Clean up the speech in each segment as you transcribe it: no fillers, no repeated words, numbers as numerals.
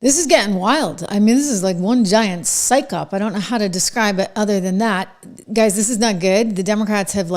This is getting wild. I mean, this is like one giant psych up. I don't know how to describe it other than that. Guys, this is not good. The Democrats have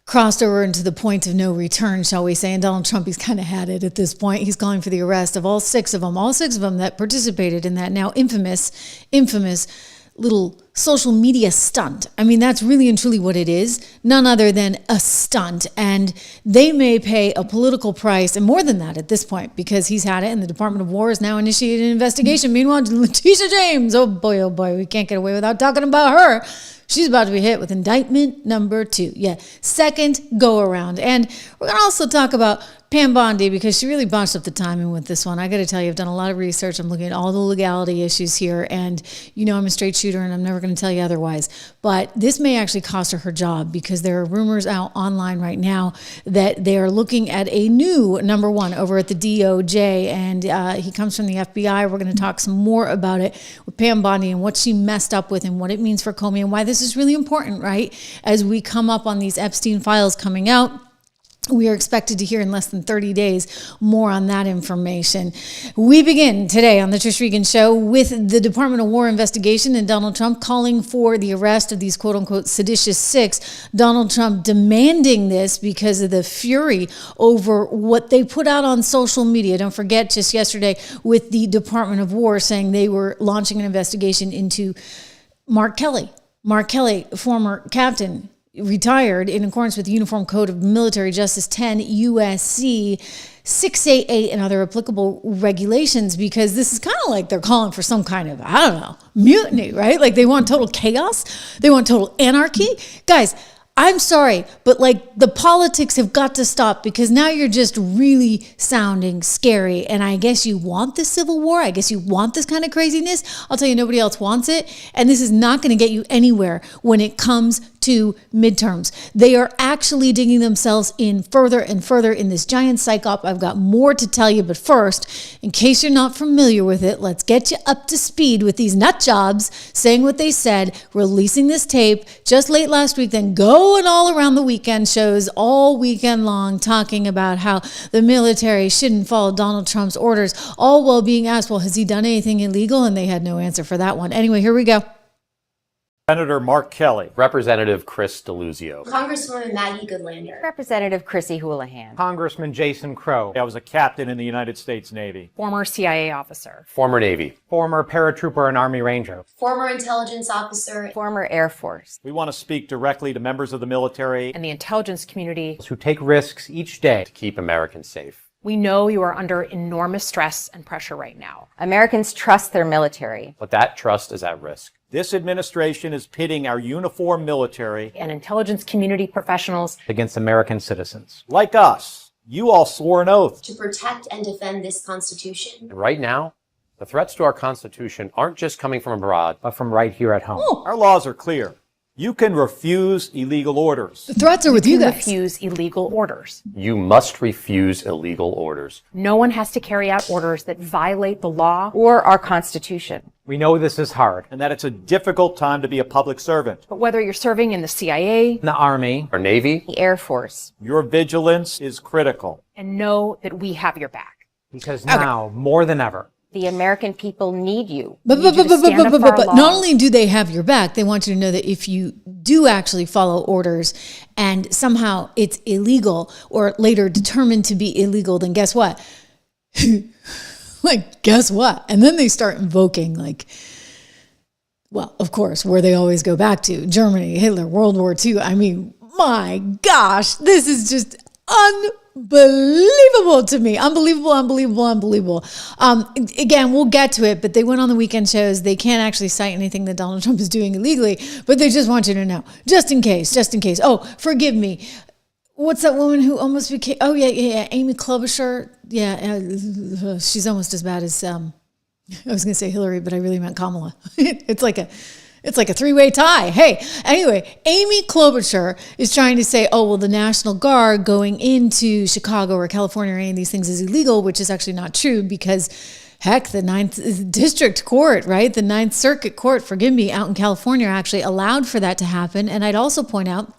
crossed over into the point of no return, shall we say. And Donald Trump, he's kind of had it at this point. He's calling for the arrest of all six of them that participated in that now infamous little social media stunt. I mean, that's really and truly what it is. None other than a stunt. And they may pay a political price, and more than that at this point, because he's had it, and the Department of War has now initiated an investigation. Meanwhile, Letitia James, oh boy, we can't get away without talking about her. She's about to be hit with indictment number 2. Yeah, second go around. And we're going to also talk about Pam Bondi, because she really botched up the timing with this one. I got to tell you, I've done a lot of research. I'm looking at all the legality issues here. And you know I'm a straight shooter, and I'm never going to tell you otherwise. But this may actually cost her job, because there are rumors out online right now that they are looking at a new number 1 over at the DOJ. And he comes from the FBI. We're going to talk some more about it with Pam Bondi and what she messed up with and what it means for Comey and why this is really important, right? As we come up on these Epstein files coming out, we are expected to hear in less than 30 days more on that information. We begin today on the Trish Regan Show with the Department of War investigation and Donald Trump calling for the arrest of these quote-unquote seditious six. Donald Trump demanding this because of the fury over what they put out on social media. Don't forget, just yesterday with the Department of War saying they were launching an investigation into Mark Kelly. Mark Kelly, former captain, retired in accordance with the Uniform Code of Military Justice 10 USC 688 and other applicable regulations, because this is kind of like they're calling for some kind of, I don't know, mutiny, right? Like they want total chaos. They want total anarchy. Guys, I'm sorry, but the politics have got to stop, because now you're just really sounding scary. And I guess you want this civil war. I guess you want this kind of craziness. I'll tell you, nobody else wants it. And this is not going to get you anywhere when it comes to midterms. They are actually digging themselves in further and further in this giant psych op. I've got more to tell you, but first, in case you're not familiar with it, let's get you up to speed with these nut jobs saying what they said, releasing this tape just late last week, then going all around the weekend shows all weekend long talking about how the military shouldn't follow Donald Trump's orders, all while being asked, well, has he done anything illegal? And they had no answer for that one. Anyway, here we go. Senator Mark Kelly. Representative Chris Deluzio. Congresswoman Maggie Goodlander. Representative Chrissy Houlihan. Congressman Jason Crow. I was a captain in the United States Navy. Former CIA officer. Former Navy. Former paratrooper and Army Ranger. Former intelligence officer. Former Air Force. We want to speak directly to members of the military and the intelligence community who take risks each day to keep Americans safe. We know you are under enormous stress and pressure right now. Americans trust their military, but that trust is at risk. This administration is pitting our uniformed military and intelligence community professionals against American citizens. Like us. You all swore an oath to protect and defend this Constitution. And right now, the threats to our Constitution aren't just coming from abroad, but from right here at home. Our laws are clear. You can refuse illegal orders. The threats are with you guys. Refuse illegal orders. You must refuse illegal orders. No one has to carry out orders that violate the law or our Constitution. We know this is hard, and that it's a difficult time to be a public servant. But whether you're serving in the CIA, the Army, or Navy, the Air Force, your vigilance is critical. And know that we have your back. Because now, more than ever, the American people need you. But not only do they have your back, they want you to know that if you do actually follow orders and somehow it's illegal or later determined to be illegal, then guess what? Guess what? And then they start invoking well, of course, where they always go back to, Germany, Hitler, World War II. I mean, my gosh, this is just unbelievable to me. Unbelievable. Again, we'll get to it, but they went on the weekend shows. They can't actually cite anything that Donald Trump is doing illegally, but they just want you to know, just in case. Oh, forgive me. What's that woman who almost became, Amy Klobuchar. Yeah, she's almost as bad as, I was going to say Hillary, but I really meant Kamala. It's like a three-way tie. Hey, anyway, Amy Klobuchar is trying to say, the National Guard going into Chicago or California or any of these things is illegal, which is actually not true because, heck, the 9th District Court, right? The 9th Circuit Court, out in California actually allowed for that to happen. And I'd also point out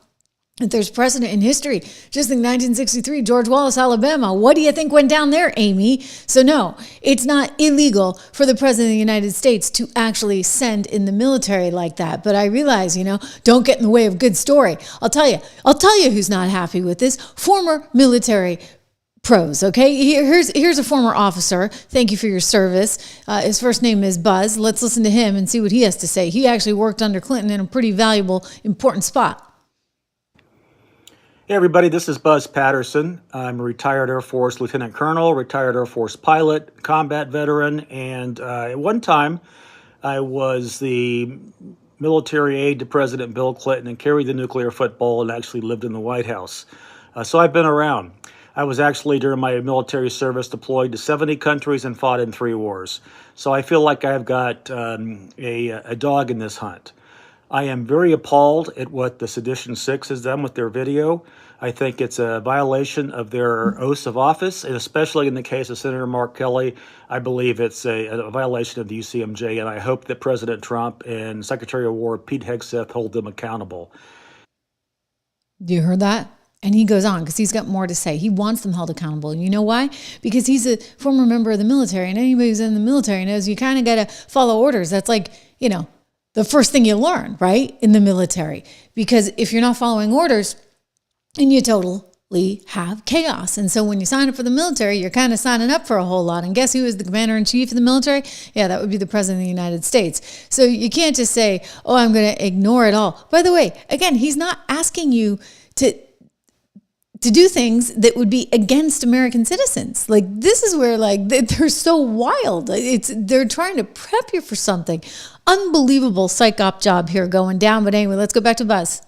If there's precedent in history, just think 1963, George Wallace, Alabama. What do you think went down there, Amy? So no, it's not illegal for the president of the United States to actually send in the military like that. But I realize, don't get in the way of good story. I'll tell you who's not happy with this. Former military pros, okay? Here's a former officer. Thank you for your service. His first name is Buzz. Let's listen to him and see what he has to say. He actually worked under Clinton in a pretty valuable, important spot. Hey everybody, this is Buzz Patterson. I'm a retired Air Force Lieutenant Colonel, retired Air Force pilot, combat veteran, and at one time I was the military aide to President Bill Clinton and carried the nuclear football and actually lived in the White House. So I've been around. I was actually, during my military service, deployed to 70 countries and fought in 3 wars. So I feel like I've got a dog in this hunt. I am very appalled at what the Seditious Six has done with their video. I think it's a violation of their oaths of office, and especially in the case of Senator Mark Kelly, I believe it's a violation of the UCMJ, and I hope that President Trump and Secretary of War Pete Hegseth hold them accountable. You heard that? And he goes on because he's got more to say. He wants them held accountable. You know why? Because he's a former member of the military, and anybody who's in the military knows you kind of got to follow orders. That's like, the first thing you learn, right, in the military. Because if you're not following orders, then you totally have chaos. And so when you sign up for the military, you're kind of signing up for a whole lot. And guess who is the commander-in-chief of the military? Yeah, that would be the president of the United States. So you can't just say, oh, I'm going to ignore it all. By the way, again, he's not asking you to do things that would be against American citizens. Like, this is where, they're so wild. They're trying to prep you for something. Unbelievable psych op job here going down. But anyway, let's go back to Buzz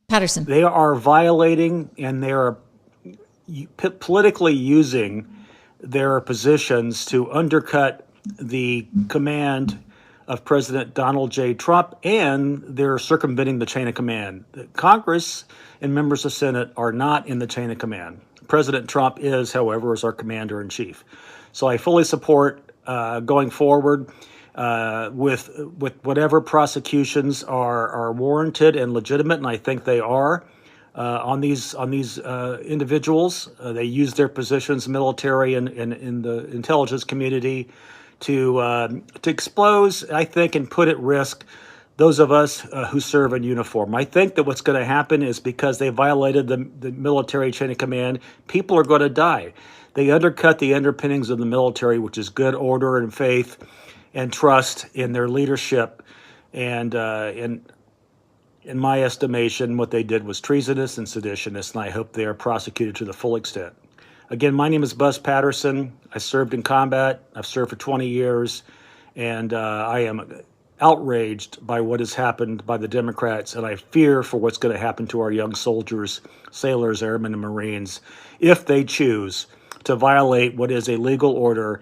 Patterson. They are violating, and they are politically using their positions to undercut the command of President Donald J. Trump, and they're circumventing the chain of command. Congress and members of Senate are not in the chain of command. President Trump is, however, as our commander-in-chief. So I fully support going forward with whatever prosecutions are warranted and legitimate, and I think they are on these individuals. They use their positions, military and in the intelligence community, to expose, I think, and put at risk those of us who serve in uniform. I think that what's going to happen is because they violated the military chain of command, people are going to die. They undercut the underpinnings of the military, which is good order and faith and trust in their leadership. And in my estimation, what they did was treasonous and seditionist, and I hope they are prosecuted to the full extent. Again, my name is Buzz Patterson. I served in combat. I've served for 20 years, and I am outraged by what has happened by the Democrats, and I fear for what's going to happen to our young soldiers, sailors, airmen, and Marines if they choose to violate what is a legal order,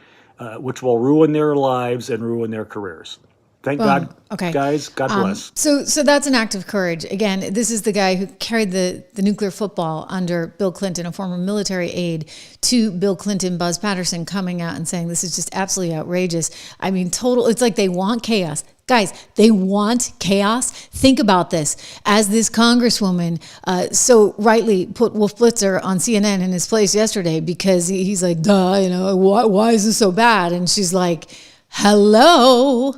which will ruin their lives and ruin their careers. Thank God, okay. Guys. God bless. So that's an act of courage. Again, this is the guy who carried the nuclear football under Bill Clinton, a former military aide to Bill Clinton, Buzz Patterson, coming out and saying this is just absolutely outrageous. I mean, it's like they want chaos. Guys, they want chaos. Think about this. As this congresswoman so rightly put Wolf Blitzer on CNN in his place yesterday, because he's like, duh, why is this so bad? And she's like, hello.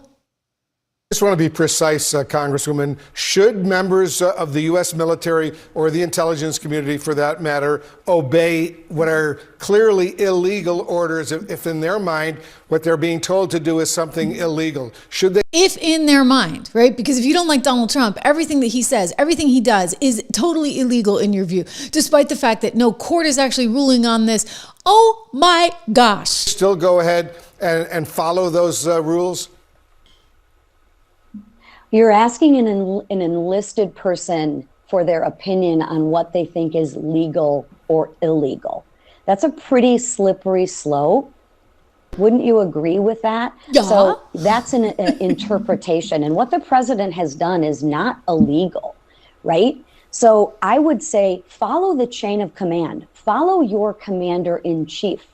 I just want to be precise, Congresswoman. Should members of the U.S. military or the intelligence community, for that matter, obey what are clearly illegal orders if in their mind what they're being told to do is something illegal? Should they? If in their mind, right? Because if you don't like Donald Trump, everything that he says, everything he does is totally illegal in your view, despite the fact that no court is actually ruling on this. Oh my gosh. Still go ahead and follow those rules? You're asking an enlisted person for their opinion on what they think is legal or illegal. That's a pretty slippery slope. Wouldn't you agree with that? Yeah. So that's an interpretation. And what the president has done is not illegal, right? So I would say follow the chain of command. Follow your commander-in-chief.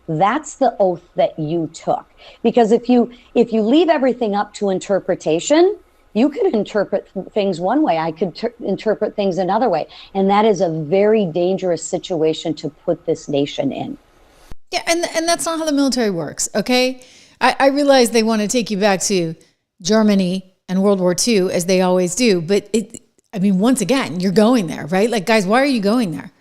That's the oath that you took. Because if you leave everything up to interpretation, You could interpret things one way. I could interpret things another way. And that is a very dangerous situation to put this nation in. Yeah, and that's not how the military works, okay? I realize they want to take you back to Germany and World War II, as they always do. But once again, you're going there, right? Like, guys, why are you going there?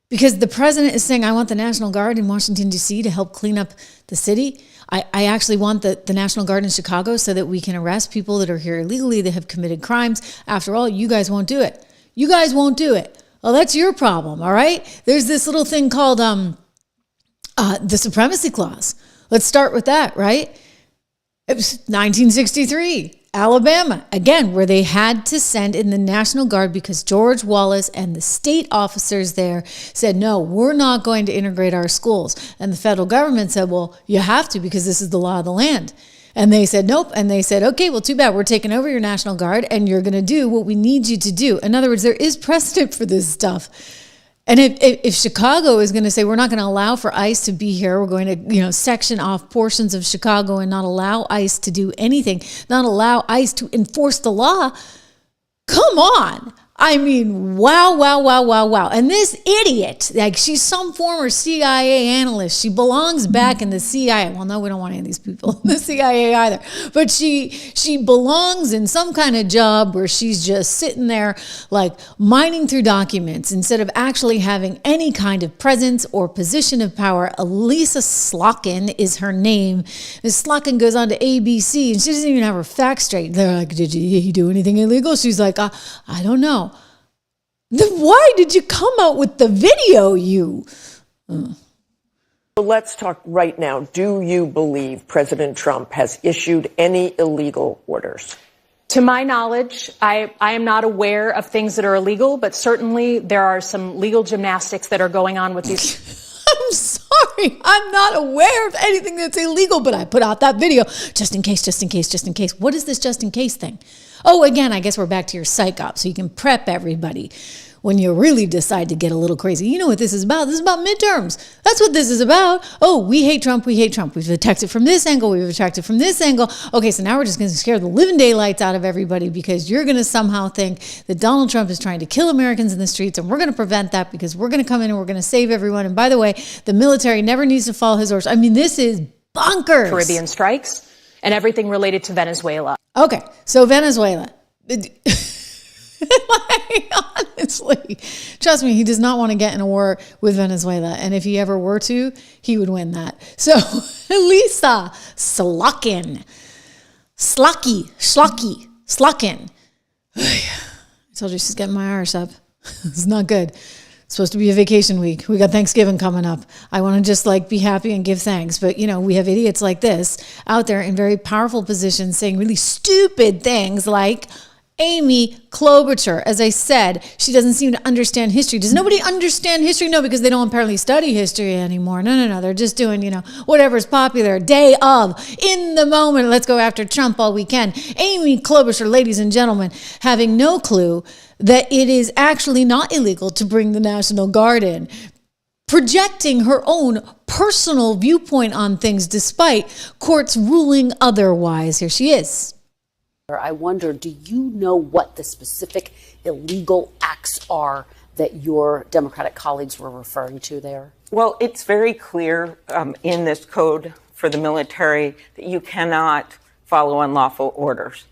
Because the president is saying, I want the National Guard in Washington, D.C. to help clean up the city. I actually want the National Guard in Chicago so that we can arrest people that are here illegally, that have committed crimes. After all, you guys won't do it. You guys won't do it. Well, that's your problem, all right? There's this little thing called the Supremacy Clause. Let's start with that, right? It was 1963. Alabama, again, where they had to send in the National Guard because George Wallace and the state officers there said, no, we're not going to integrate our schools. And the federal government said, well, you have to because this is the law of the land. And they said, nope. And they said, okay, well, too bad. We're taking over your National Guard and you're going to do what we need you to do. In other words, there is precedent for this stuff. And if Chicago is going to say, we're not going to allow for ICE to be here, we're going to, section off portions of Chicago and not allow ICE to do anything, not allow ICE to enforce the law. Come on. I mean, wow. And this idiot, like, she's some former CIA analyst. She belongs back in the CIA. Well, no, we don't want any of these people in the CIA either. But she belongs in some kind of job where she's just sitting there, like, mining through documents instead of actually having any kind of presence or position of power. Elisa Slotkin is her name. Ms. Slotkin goes on to ABC, and she doesn't even have her facts straight. They're like, did you do anything illegal? She's like, I don't know. Then why did you come out with the video, you? So let's talk right now. Do you believe President Trump has issued any illegal orders? To my knowledge, I am not aware of things that are illegal, but certainly there are some legal gymnastics that are going on with these. I'm sorry. I'm not aware of anything that's illegal, but I put out that video just in case. What is this just in case thing? Oh, again, I guess we're back to your psych op, so you can prep everybody when you really decide to get a little crazy. You know what this is about? This is about midterms. That's what this is about. Oh, we hate Trump. We've attacked it from this angle. We've attacked it from this angle. Okay, so now we're just going to scare the living daylights out of everybody because you're going to somehow think that Donald Trump is trying to kill Americans in the streets, and we're going to prevent that because we're going to come in and we're going to save everyone. And by the way, the military never needs to follow his orders. I mean, this is bonkers. Caribbean strikes and everything related to Venezuela. Okay, so Venezuela. Honestly, trust me, he does not want to get in a war with Venezuela. And if he ever were to, he would win that. So Lisa Slotkin. I told you she's getting my Irish up. It's not good. It's supposed to be a vacation week. We got Thanksgiving coming up. I want to just be happy and give thanks. But, we have idiots like this out there in very powerful positions saying really stupid things like Amy Klobuchar. As I said, she doesn't seem to understand history. Does nobody understand history? No, because they don't apparently study history anymore. No. They're just doing, whatever's popular. Day of, in the moment. Let's go after Trump all weekend. Amy Klobuchar, ladies and gentlemen, having no clue that it is actually not illegal to bring the National Guard in. Projecting her own personal viewpoint on things despite courts ruling otherwise. Here she is. I wonder, do you know what the specific illegal acts are that your Democratic colleagues were referring to there? Well, it's very clear in this code for the military that you cannot follow unlawful orders.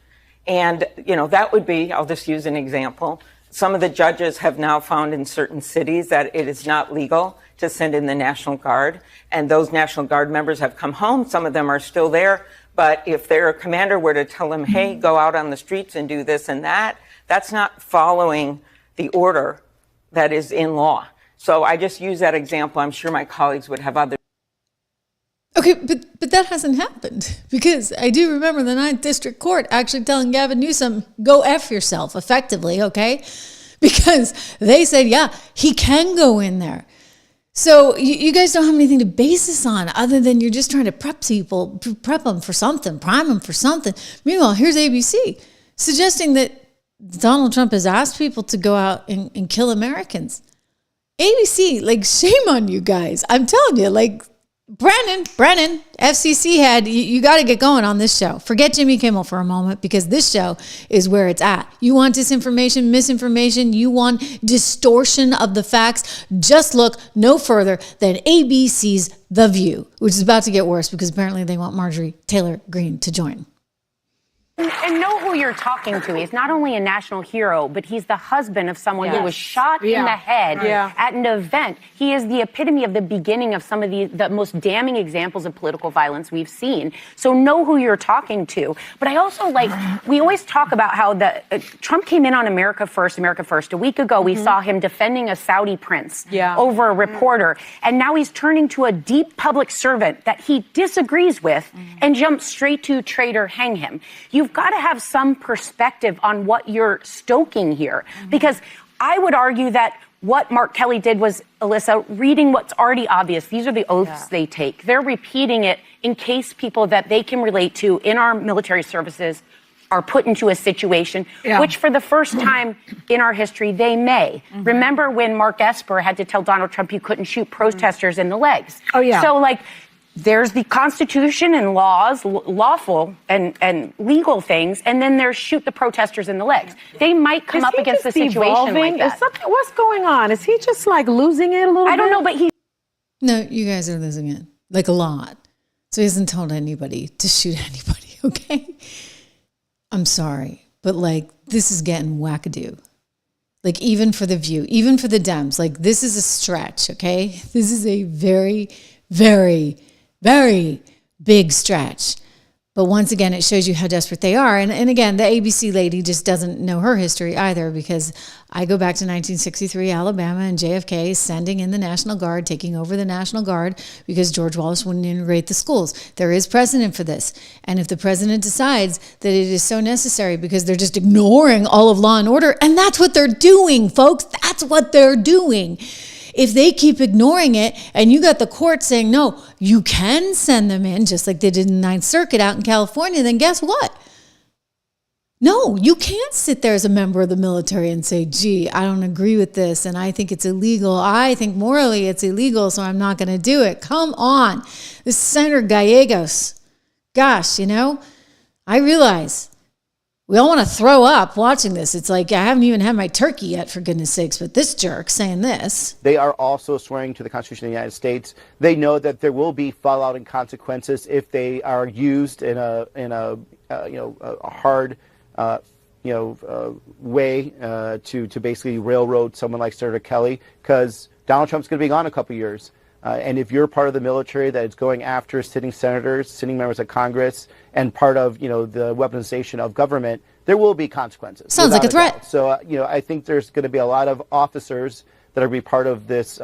And, that would be, I'll just use an example. Some of the judges have now found in certain cities that it is not legal to send in the National Guard. And those National Guard members have come home. Some of them are still there. But if their commander were to tell them, hey, go out on the streets and do this and that, that's not following the order that is in law. So I just use that example. I'm sure my colleagues would have others. Okay, but that hasn't happened because I do remember the 9th District Court actually telling Gavin Newsom, go F yourself, effectively, okay? Because they said, yeah, he can go in there. So you guys don't have anything to base this on other than you're just trying to prep them for something, prime them for something. Meanwhile, here's ABC suggesting that Donald Trump has asked people to go out and kill Americans. ABC, shame on you guys. I'm telling you, Brennan, FCC head, you got to get going on this show. Forget Jimmy Kimmel for a moment, because this show is where it's at. You want disinformation, misinformation, you want distortion of the facts, just look no further than ABC's The View, which is about to get worse because apparently they want Marjorie Taylor Greene to join. And know who you're talking to. He's not only a national hero, but he's the husband of someone who was shot in the head at an event. He is the epitome of the beginning of some of the most damning examples of political violence we've seen. So know who you're talking to. But I also we always talk about how Trump came in on America First. A week ago, we saw him defending a Saudi prince over a reporter. And now he's turning to a deep public servant that he disagrees with and jumps straight to traitor, hang him. You've got to have some perspective on what you're stoking here, because I would argue that what Mark Kelly did was, Alyssa, reading what's already obvious. These are the oaths they take. They're repeating it in case people that they can relate to in our military services are put into a situation, which for the first time in our history, they may. Remember when Mark Esper had to tell Donald Trump you couldn't shoot protesters in the legs? So there's the Constitution and laws, lawful and legal things, and then there's shoot the protesters in the legs. They might come up against a situation like that. What's going on? Is he just losing it a little bit? I don't know, but No, you guys are losing it. A lot. So he hasn't told anybody to shoot anybody, okay? I'm sorry, but this is getting wackadoo. Even for The View, even for the Dems, this is a stretch, okay? This is a very, very, very big stretch. But once again, it shows you how desperate they are. And again, the ABC lady just doesn't know her history either, because I go back to 1963, Alabama, and JFK sending in the National Guard, taking over the National Guard because George Wallace wouldn't integrate the schools. There is precedent for this. And if the president decides that it is so necessary because they're just ignoring all of law and order, and that's what they're doing, folks, that's what they're doing. If they keep ignoring it and you got the court saying, no, you can send them in, just like they did in the Ninth Circuit out in California, then guess what? No, you can't sit there as a member of the military and say, gee, I don't agree with this and I think it's illegal. I think morally it's illegal, so I'm not going to do it. Come on. This is Senator Gallegos. Gosh, I realize we all want to throw up watching this. It's I haven't even had my turkey yet, for goodness sakes, but this jerk saying this. They are also swearing to the Constitution of the United States. They know that there will be fallout and consequences if they are used in a hard way to basically railroad someone like Senator Kelly, because Donald Trump's going to be gone a couple years. And if you're part of the military that is going after sitting senators, sitting members of Congress, and part of, the weaponization of government, there will be consequences. Sounds like a threat. Doubt. So, I think there's going to be a lot of officers that are going to be part of this,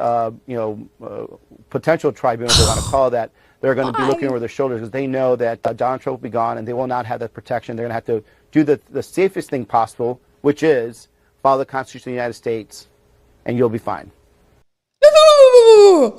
potential tribunal, if they want to call that. They're going to be looking over their shoulders because they know that Donald Trump will be gone and they will not have that protection. They're going to have to do the safest thing possible, which is follow the Constitution of the United States, and you'll be fine.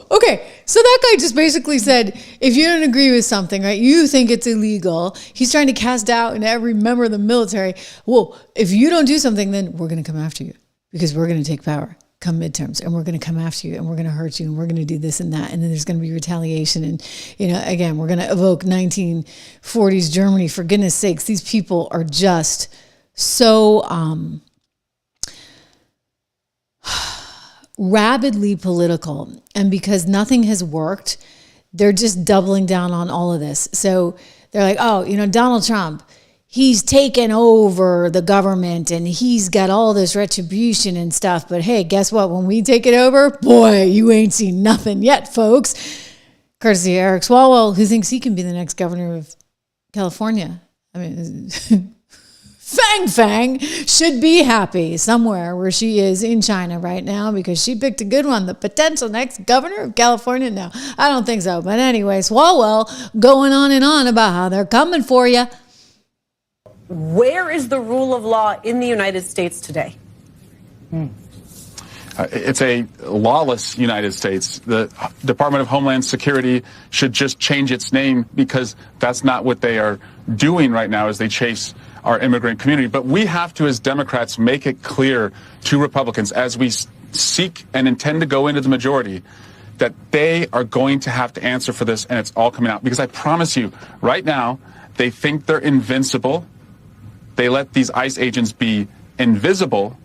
Okay, so that guy just basically said, if you don't agree with something, right, you think it's illegal. He's trying to cast doubt in every member of the military. Well, if you don't do something, then we're going to come after you because we're going to take power come midterms, and we're going to come after you, and we're going to hurt you, and we're going to do this and that, and then there's going to be retaliation, and again, we're going to evoke 1940s Germany. For goodness sakes, these people are just so rabidly political, and because nothing has worked, they're just doubling down on all of this. So they're like, oh, Donald Trump, he's taken over the government and he's got all this retribution and stuff. But hey, guess what? When we take it over, boy, you ain't seen nothing yet, folks. Courtesy of Eric Swalwell, who thinks he can be the next governor of California. I mean, Fang should be happy somewhere where she is in China right now because she picked a good one. The potential next governor of California? No, I don't think so. But anyway, Swalwell going on and on about how they're coming for you. Where is the rule of law in the United States today? It's a lawless United States. The Department of Homeland Security should just change its name because that's not what they are doing right now as they chase our immigrant community. But we have to, as Democrats, make it clear to Republicans as we seek and intend to go into the majority that they are going to have to answer for this, and it's all coming out. Because I promise you, right now, they think they're invincible. They let these ICE agents be invisible,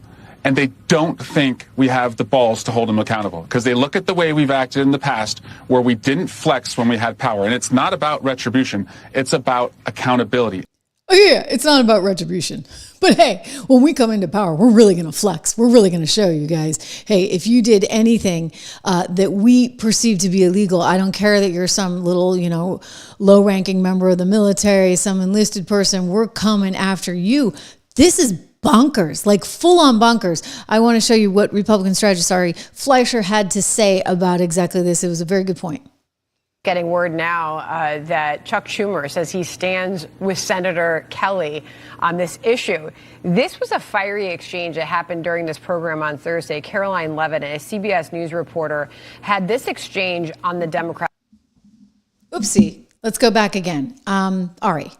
and they don't think we have the balls to hold them accountable. Because they look at the way we've acted in the past, where we didn't flex when we had power. And it's not about retribution. It's about accountability. Oh, yeah, it's not about retribution. But hey, when we come into power, we're really going to flex. We're really going to show you guys, hey, if you did anything that we perceive to be illegal, I don't care that you're some little, low-ranking member of the military, some enlisted person, we're coming after you. This is bonkers, like full-on bonkers. I want to show you what Republican strategist Ari Fleischer had to say about exactly this. It was a very good point. Getting word now that Chuck Schumer says he stands with Senator Kelly on this issue. This was a fiery exchange that happened during this program on Thursday. Caroline Levitt, a CBS News reporter, had this exchange on the Democrat. Oopsie. Let's go back again. Ari.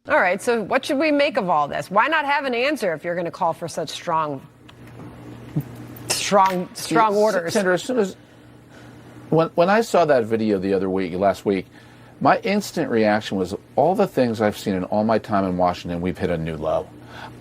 All right. So what should we make of all this? Why not have an answer if you're going to call for such strong orders? Senator, as soon as When I saw that video last week, my instant reaction was all the things I've seen in all my time in Washington, we've hit a new low.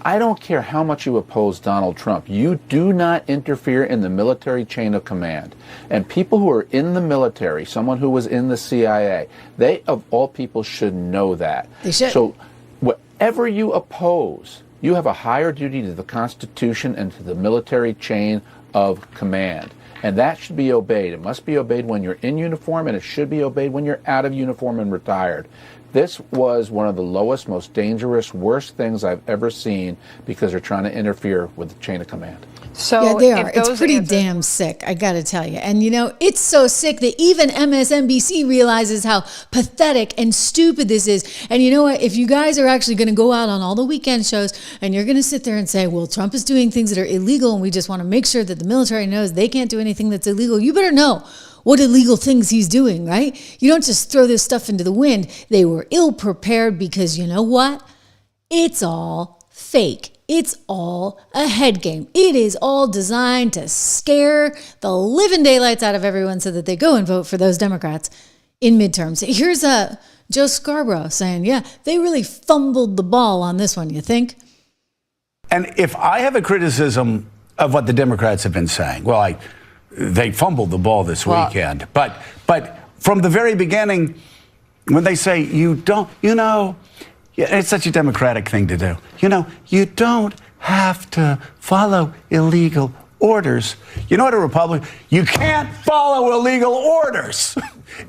I don't care how much you oppose Donald Trump. You do not interfere in the military chain of command. And people who are in the military, someone who was in the CIA, they, of all people, should know that. They should. So whatever you oppose, you have a higher duty to the Constitution and to the military chain of command. And that should be obeyed. It must be obeyed when you're in uniform, and it should be obeyed when you're out of uniform and retired. This was one of the lowest, most dangerous, worst things I've ever seen because they're trying to interfere with the chain of command. So yeah, they are. It's pretty damn sick, I got to tell you. And, it's so sick that even MSNBC realizes how pathetic and stupid this is. And you know what? If you guys are actually going to go out on all the weekend shows and you're going to sit there and say, well, Trump is doing things that are illegal and we just want to make sure that the military knows they can't do anything that's illegal, you better know what illegal things he's doing, right? You don't just throw this stuff into the wind. They were ill prepared because you know what? It's all fake. It's all a head game. It is all designed to scare the living daylights out of everyone so that they go and vote for those Democrats in midterms. Here's Joe Scarborough saying, yeah, they really fumbled the ball on this one, you think? And if I have a criticism of what the Democrats have been saying, well, they fumbled the ball this weekend. But from the very beginning, when they say, it's such a Democratic thing to do. You don't have to follow illegal orders. You know what a Republican? You can't follow illegal orders.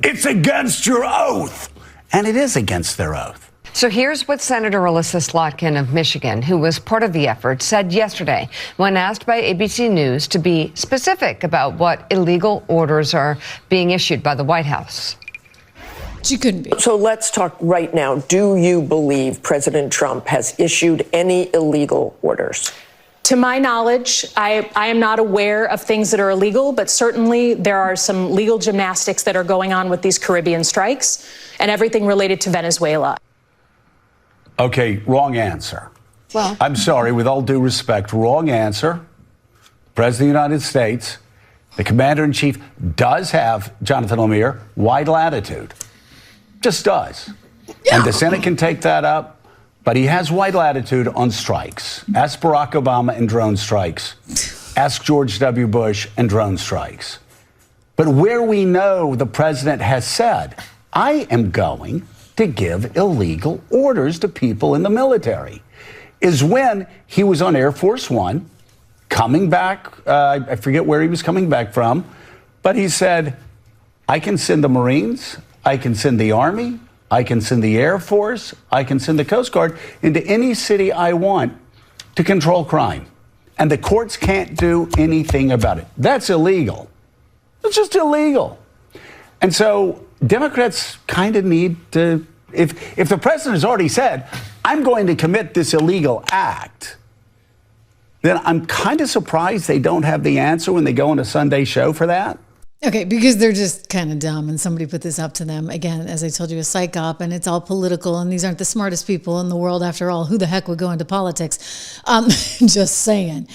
It's against your oath. And it is against their oath. So here's what Senator Alyssa Slotkin of Michigan, who was part of the effort, said yesterday when asked by ABC News to be specific about what illegal orders are being issued by the White House. She couldn't be. So let's talk right now. Do you believe President Trump has issued any illegal orders? To my knowledge, I am not aware of things that are illegal, but certainly there are some legal gymnastics that are going on with these Caribbean strikes and everything related to Venezuela. Okay, wrong answer. Well, I'm sorry, with all due respect, wrong answer. President of the United States, the commander-in-chief does have, Jonathan Lemire, wide latitude. Just does. Yeah. And the Senate can take that up, but he has wide latitude on strikes. Ask Barack Obama and drone strikes. Ask George W. Bush and drone strikes. But where we know the president has said, I am going to give illegal orders to people in the military, is when he was on Air Force One, coming back, I forget where he was coming back from, but he said, I can send the Marines, I can send the Army, I can send the Air Force, I can send the Coast Guard into any city I want to control crime. And the courts can't do anything about it. That's illegal. It's just illegal. And so Democrats kind of need to, if the president has already said, I'm going to commit this illegal act, then I'm kind of surprised they don't have the answer when they go on a Sunday show for that. Okay, because they're just kind of dumb and somebody put this up to them. Again, as I told you, a psych op, and it's all political, and these aren't the smartest people in the world after all. Who the heck would go into politics? Just saying.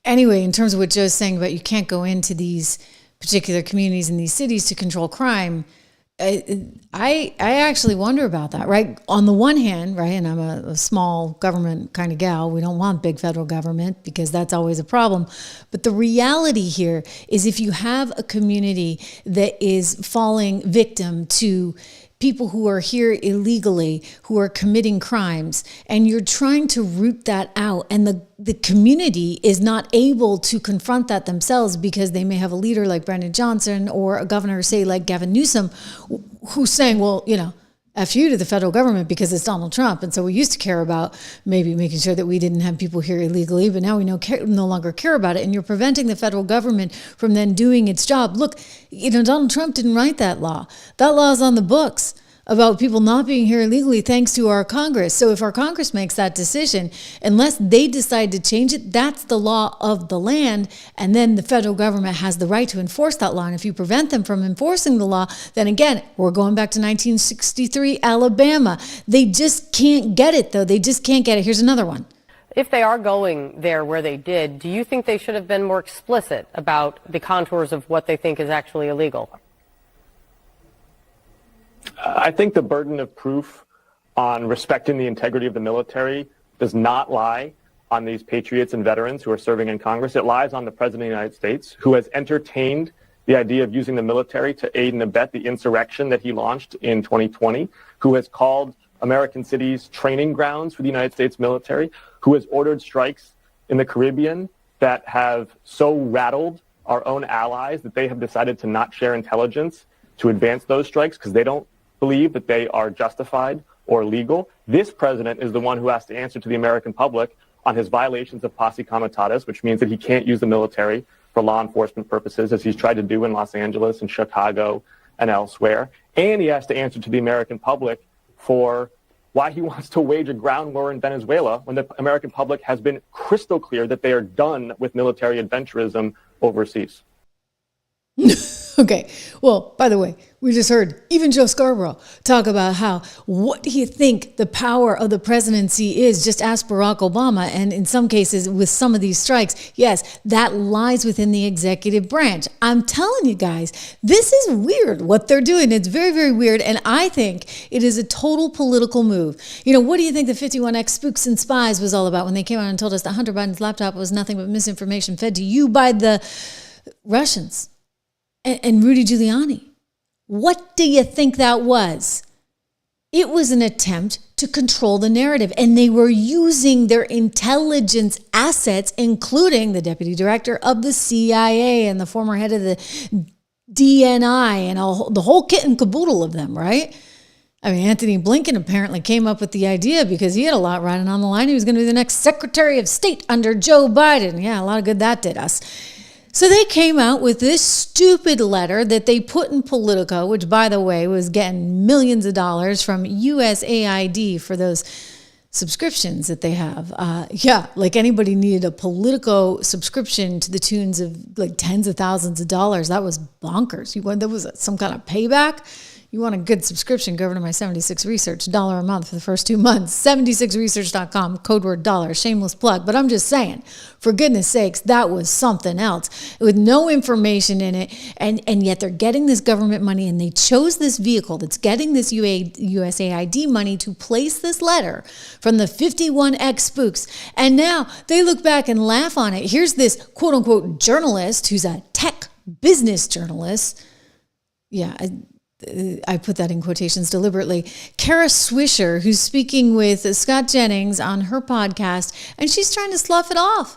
Anyway, in terms of what Joe's saying about you can't go into these particular communities in these cities to control crime. I actually wonder about that, right? On the one hand, right, and I'm a small government kind of gal. We don't want big federal government because that's always a problem. But the reality here is if you have a community that is falling victim to people who are here illegally, who are committing crimes, and you're trying to root that out, and the community is not able to confront that themselves because they may have a leader like Brandon Johnson or a governor, say, like Gavin Newsom, who's saying, well, F you to the federal government because it's Donald Trump. And so we used to care about maybe making sure that we didn't have people here illegally, but now we no longer care about it. And you're preventing the federal government from then doing its job. Look, Donald Trump didn't write that law. That law is on the books about people not being here illegally thanks to our Congress. So if our Congress makes that decision, unless they decide to change it, that's the law of the land. And then the federal government has the right to enforce that law. And if you prevent them from enforcing the law, then again, we're going back to 1963 Alabama. They just can't get it, though. They just can't get it. Here's another one. If they are going there where they did, do you think they should have been more explicit about the contours of what they think is actually illegal? I think the burden of proof on respecting the integrity of the military does not lie on these patriots and veterans who are serving in Congress. It lies on the President of the United States, who has entertained the idea of using the military to aid and abet the insurrection that he launched in 2020, who has called American cities training grounds for the United States military, who has ordered strikes in the Caribbean that have so rattled our own allies that they have decided to not share intelligence to advance those strikes because they don't believe that they are justified or legal. This president is the one who has to answer to the American public on his violations of posse comitatus, which means that he can't use the military for law enforcement purposes, as he's tried to do in Los Angeles and Chicago and elsewhere. And he has to answer to the American public for why he wants to wage a ground war in Venezuela when the American public has been crystal clear that they are done with military adventurism overseas. Okay. Well, by the way, we just heard even Joe Scarborough talk about how, what do you think the power of the presidency is? Just ask Barack Obama. And in some cases, with some of these strikes, yes, that lies within the executive branch. I'm telling you guys, this is weird what they're doing. It's very, very weird. And I think it is a total political move. What do you think the 51X spooks and spies was all about when they came out and told us that Hunter Biden's laptop was nothing but misinformation fed to you by the Russians and Rudy Giuliani? What do you think that was? It was an attempt to control the narrative, and they were using their intelligence assets, including the deputy director of the CIA and the former head of the DNI and the whole kit and caboodle of them, right? I mean, Anthony Blinken apparently came up with the idea because he had a lot riding on the line. He was going to be the next Secretary of State under Joe Biden. Yeah, a lot of good that did us. So they came out with this stupid letter that they put in Politico, which, by the way, was getting millions of dollars from USAID for those subscriptions that they have. Like anybody needed a Politico subscription to the tunes of like tens of thousands of dollars. That was bonkers. There was some kind of payback. You want a good subscription, go over to my 76 Research, $1 a month for the first 2 months. 76research.com, code word $, shameless plug. But I'm just saying, for goodness sakes, that was something else with no information in it. And yet they're getting this government money, and they chose this vehicle that's getting this USAID money to place this letter from the 51X spooks. And now they look back and laugh on it. Here's this quote unquote journalist who's a tech business journalist. Yeah, I put that in quotations deliberately. Kara Swisher, who's speaking with Scott Jennings on her podcast, and she's trying to slough it off.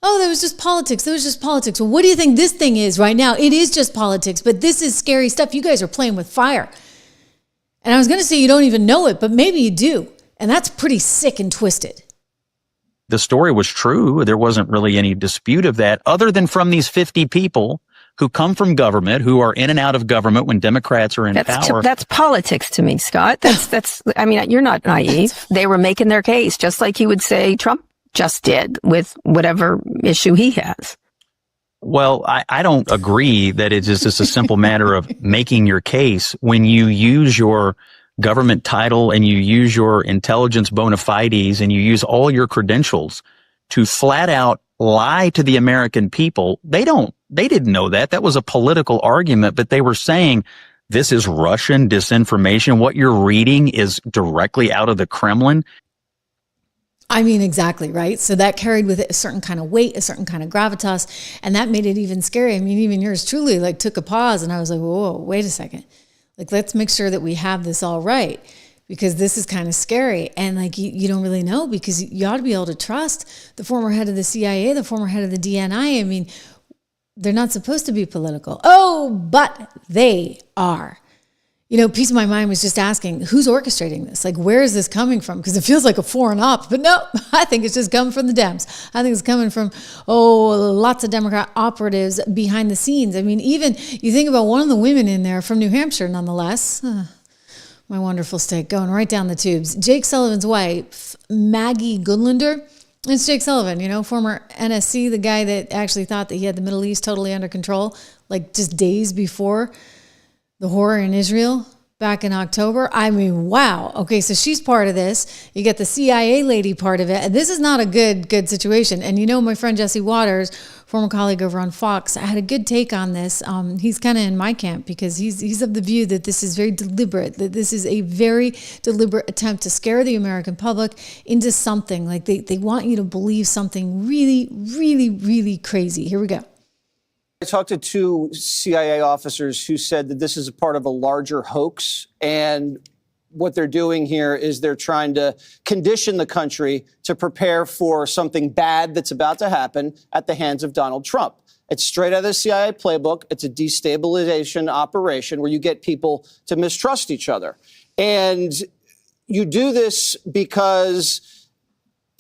Oh, that was just politics. That was just politics. Well, what do you think this thing is right now? It is just politics, but this is scary stuff. You guys are playing with fire. And I was going to say you don't even know it, but maybe you do. And that's pretty sick and twisted. The story was true. There wasn't really any dispute of that, other than from these 50 people who come from government, who are in and out of government when Democrats are in power. That's politics to me, Scott. That's. I mean, you're not naive. They were making their case, just like you would say Trump just did with whatever issue he has. Well, I don't agree that it's just a simple matter of making your case. When you use your government title and you use your intelligence bona fides and you use all your credentials to flat out lie to the American people. They didn't know that. That was a political argument, but they were saying this is Russian disinformation. What you're reading is directly out of the Kremlin. I mean, exactly, right? So that carried with it a certain kind of weight, a certain kind of gravitas, and that made it even scary. I mean, even yours truly like took a pause, and I was like, whoa, wait a second. Like, let's make sure that we have this all right, because this is kind of scary. And like, you don't really know, because you ought to be able to trust the former head of the CIA, the former head of the DNI. I mean, they're not supposed to be political. Oh, but they are. You know, Piece of My Mind was just asking, who's orchestrating this? Like, where is this coming from? Because it feels like a foreign op, but no, I think it's just coming from the Dems. I think it's coming from, lots of Democrat operatives behind the scenes. I mean, even you think about one of the women in there from New Hampshire, nonetheless, my wonderful state, going right down the tubes. Jake Sullivan's wife, Maggie Goodlander. It's Jake Sullivan, you know, former NSC, the guy that actually thought that he had the Middle East totally under control, like just days before the horror in Israel back in October. I mean, wow. Okay, so she's part of this. You get the CIA lady part of it. This is not a good situation. And you know, my friend Jesse Waters, former colleague over on Fox, had a good take on this. He's kind of in my camp, because he's of the view that this is very deliberate, that this is a very deliberate attempt to scare the American public into something. Like they want you to believe something really, really, really crazy. Here we go. I talked to two CIA officers who said that this is a part of a larger hoax, and what they're doing here is they're trying to condition the country to prepare for something bad that's about to happen at the hands of Donald Trump. It's straight out of the CIA playbook. It's a destabilization operation where you get people to mistrust each other. And you do this because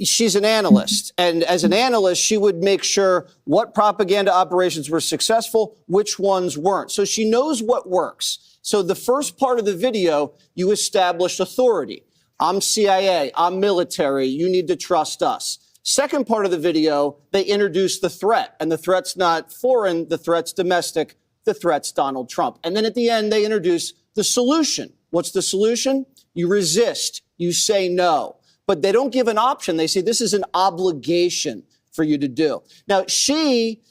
she's an analyst. And as an analyst, she would make sure what propaganda operations were successful, which ones weren't. So she knows what works. So the first part of the video, you establish authority. I'm CIA, I'm military, you need to trust us. Second part of the video, they introduce the threat. And the threat's not foreign, the threat's domestic, the threat's Donald Trump. And then at the end, they introduce the solution. What's the solution? You resist, you say no. But they don't give an option. They say this is an obligation for you to do. Now, she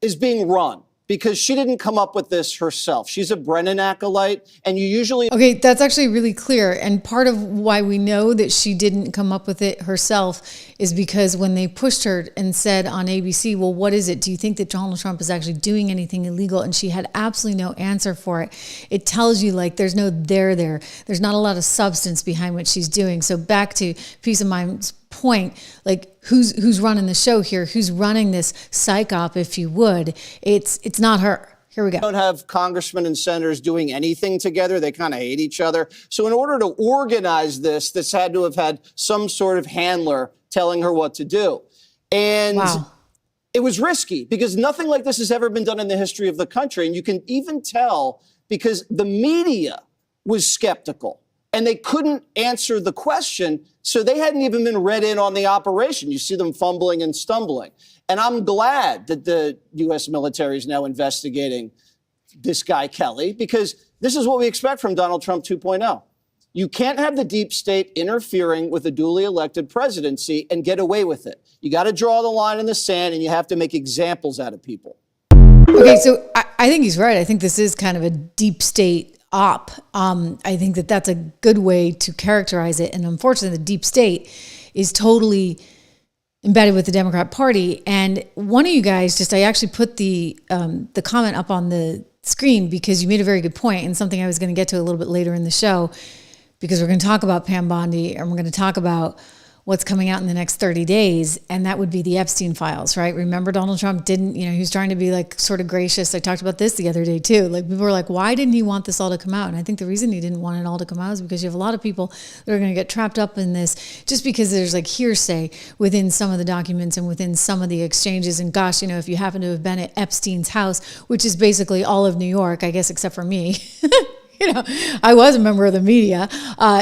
is being run because she didn't come up with this herself. She's a Brennan acolyte, and you usually... Okay, that's actually really clear. And part of why we know that she didn't come up with it herself is because when they pushed her and said on ABC, well, what is it? Do you think that Donald Trump is actually doing anything illegal? And she had absolutely no answer for it. It tells you, like, there's no there. There's not a lot of substance behind what she's doing. So back to Piece of Mind's point, like, who's running the show here? Who's running this psych op, if you would? It's not her. Here we go. Don't have congressmen and senators doing anything together. They kind of hate each other. So in order to organize this had to have had some sort of handler telling her what to do. And it was risky because nothing like this has ever been done in the history of the country. And you can even tell because the media was skeptical and they couldn't answer the question. So they hadn't even been read in on the operation. You see them fumbling and stumbling. And I'm glad that the U.S. military is now investigating this guy, Kelly, because this is what we expect from Donald Trump 2.0. You can't have the deep state interfering with a duly elected presidency and get away with it. You got to draw the line in the sand, and you have to make examples out of people. Okay, so I think he's right. I think this is kind of a deep state op. I think that that's a good way to characterize it. And unfortunately, the deep state is totally embedded with the Democrat Party. And one of you guys I actually put the comment up on the screen because you made a very good point and something I was going to get to a little bit later in the show, because we're going to talk about Pam Bondi and we're going to talk about what's coming out in the next 30 days. And that would be the Epstein files, right? Remember, Donald Trump didn't, he was trying to be like sort of gracious. I talked about this the other day too. Like, people were like, why didn't he want this all to come out? And I think the reason he didn't want it all to come out is because you have a lot of people that are going to get trapped up in this just because there's like hearsay within some of the documents and within some of the exchanges. And gosh, if you happen to have been at Epstein's house, which is basically all of New York, I guess, except for me. I was a member of the media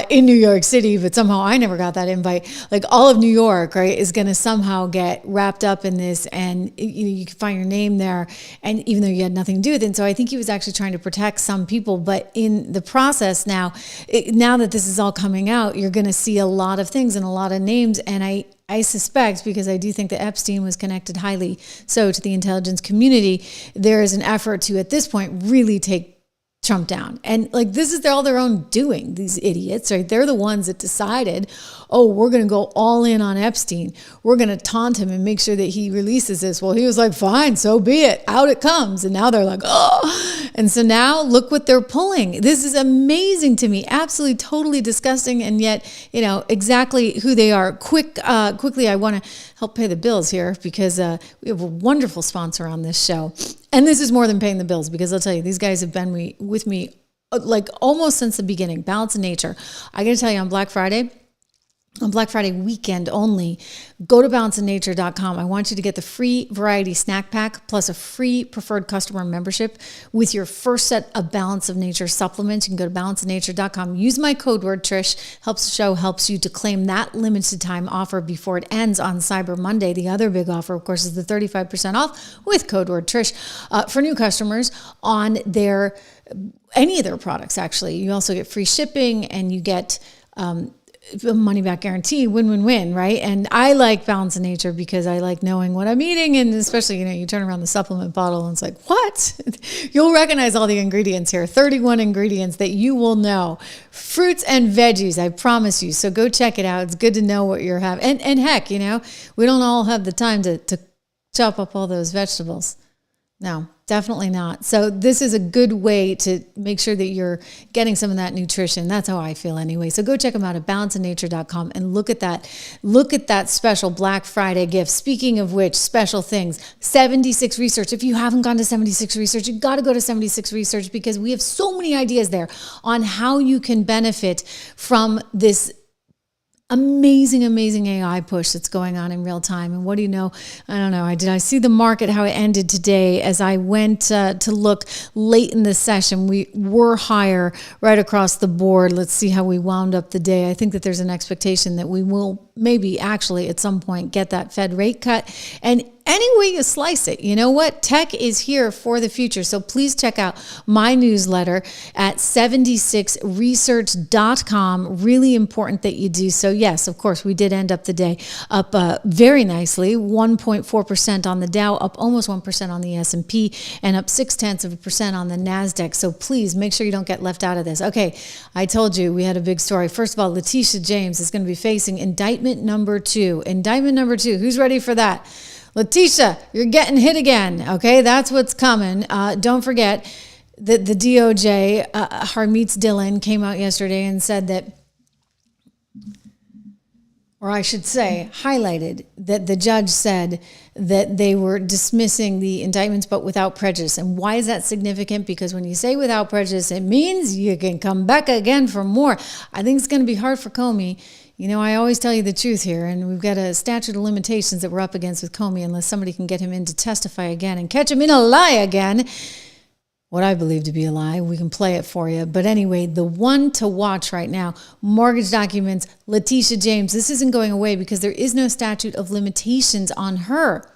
in New York City, but somehow I never got that invite. Like, all of New York, right, is going to somehow get wrapped up in this, and you can find your name there, and even though you had nothing to do with it. And so I think he was actually trying to protect some people, but in the process now that this is all coming out, you're going to see a lot of things and a lot of names, and I I suspect, because I do think that Epstein was connected highly so to the intelligence community, there is an effort to, at this point, really take Trump down. And like, this is all their own doing, these idiots, right? They're the ones that decided, oh, we're going to go all in on Epstein. We're going to taunt him and make sure that he releases this. Well, he was like, fine, so be it. Out it comes. And now they're like, oh. And so now look what they're pulling. This is amazing to me. Absolutely, totally disgusting. And yet, you know, exactly who they are. Quickly, I want to help pay the bills here because we have a wonderful sponsor on this show. And this is more than paying the bills, because I'll tell you, these guys have been with me like almost since the beginning. Balance of Nature. I got to tell you, on Black Friday weekend only, go to balanceofnature.com. I want you to get the free variety snack pack plus a free preferred customer membership with your first set of Balance of Nature supplements. You can go to balanceofnature.com. Use my code word Trish. Helps the show, helps you to claim that limited time offer before it ends on Cyber Monday. The other big offer, of course, is the 35% off with code word Trish for new customers on any of their products. Actually, you also get free shipping and you get money back guarantee, win-win-win, right? And I like Balance of Nature because I like knowing what I'm eating, and especially, you know, you turn around the supplement bottle and it's like, what? You'll recognize all the ingredients here, 31 ingredients that you will know. Fruits and veggies, I promise you. So go check it out. It's good to know what you're having. And heck, you know, we don't all have the time to chop up all those vegetables. No, definitely not. So this is a good way to make sure that you're getting some of that nutrition. That's how I feel anyway. So go check them out at balanceofnature.com and look at that. Look at that special Black Friday gift. Speaking of which, special things, 76 Research. If you haven't gone to 76 Research, you got to go to 76 Research, because we have so many ideas there on how you can benefit from this amazing AI push that's going on in real time. And what do you know? I don't know. I see the market, how it ended today. As I went to look late in the session, we were higher right across the board. Let's see how we wound up the day. I think that there's an expectation that we will maybe actually at some point get that Fed rate cut. And any way you slice it, you know what? Tech is here for the future. So please check out my newsletter at 76research.com. Really important that you do so. Yes, of course, we did end up the day up very nicely, 1.4% on the Dow, up almost 1% on the S&P, and up 0.6% on the NASDAQ. So please make sure you don't get left out of this. Okay, I told you we had a big story. First of all, Letitia James is going to be facing indictment number 2. Indictment number 2. Who's ready for that? Letitia, you're getting hit again. Okay, that's what's coming. Don't forget that the DOJ, Harmeet Dillon, came out yesterday and said that, or I should say, highlighted that the judge said that they were dismissing the indictments, but without prejudice. And why is that significant? Because when you say without prejudice, it means you can come back again for more. I think it's going to be hard for Comey. You know, I always tell you the truth here, and we've got a statute of limitations that we're up against with Comey unless somebody can get him in to testify again and catch him in a lie again. What I believe to be a lie. We can play it for you. But anyway, the one to watch right now, mortgage documents, Letitia James. This isn't going away because there is no statute of limitations on her.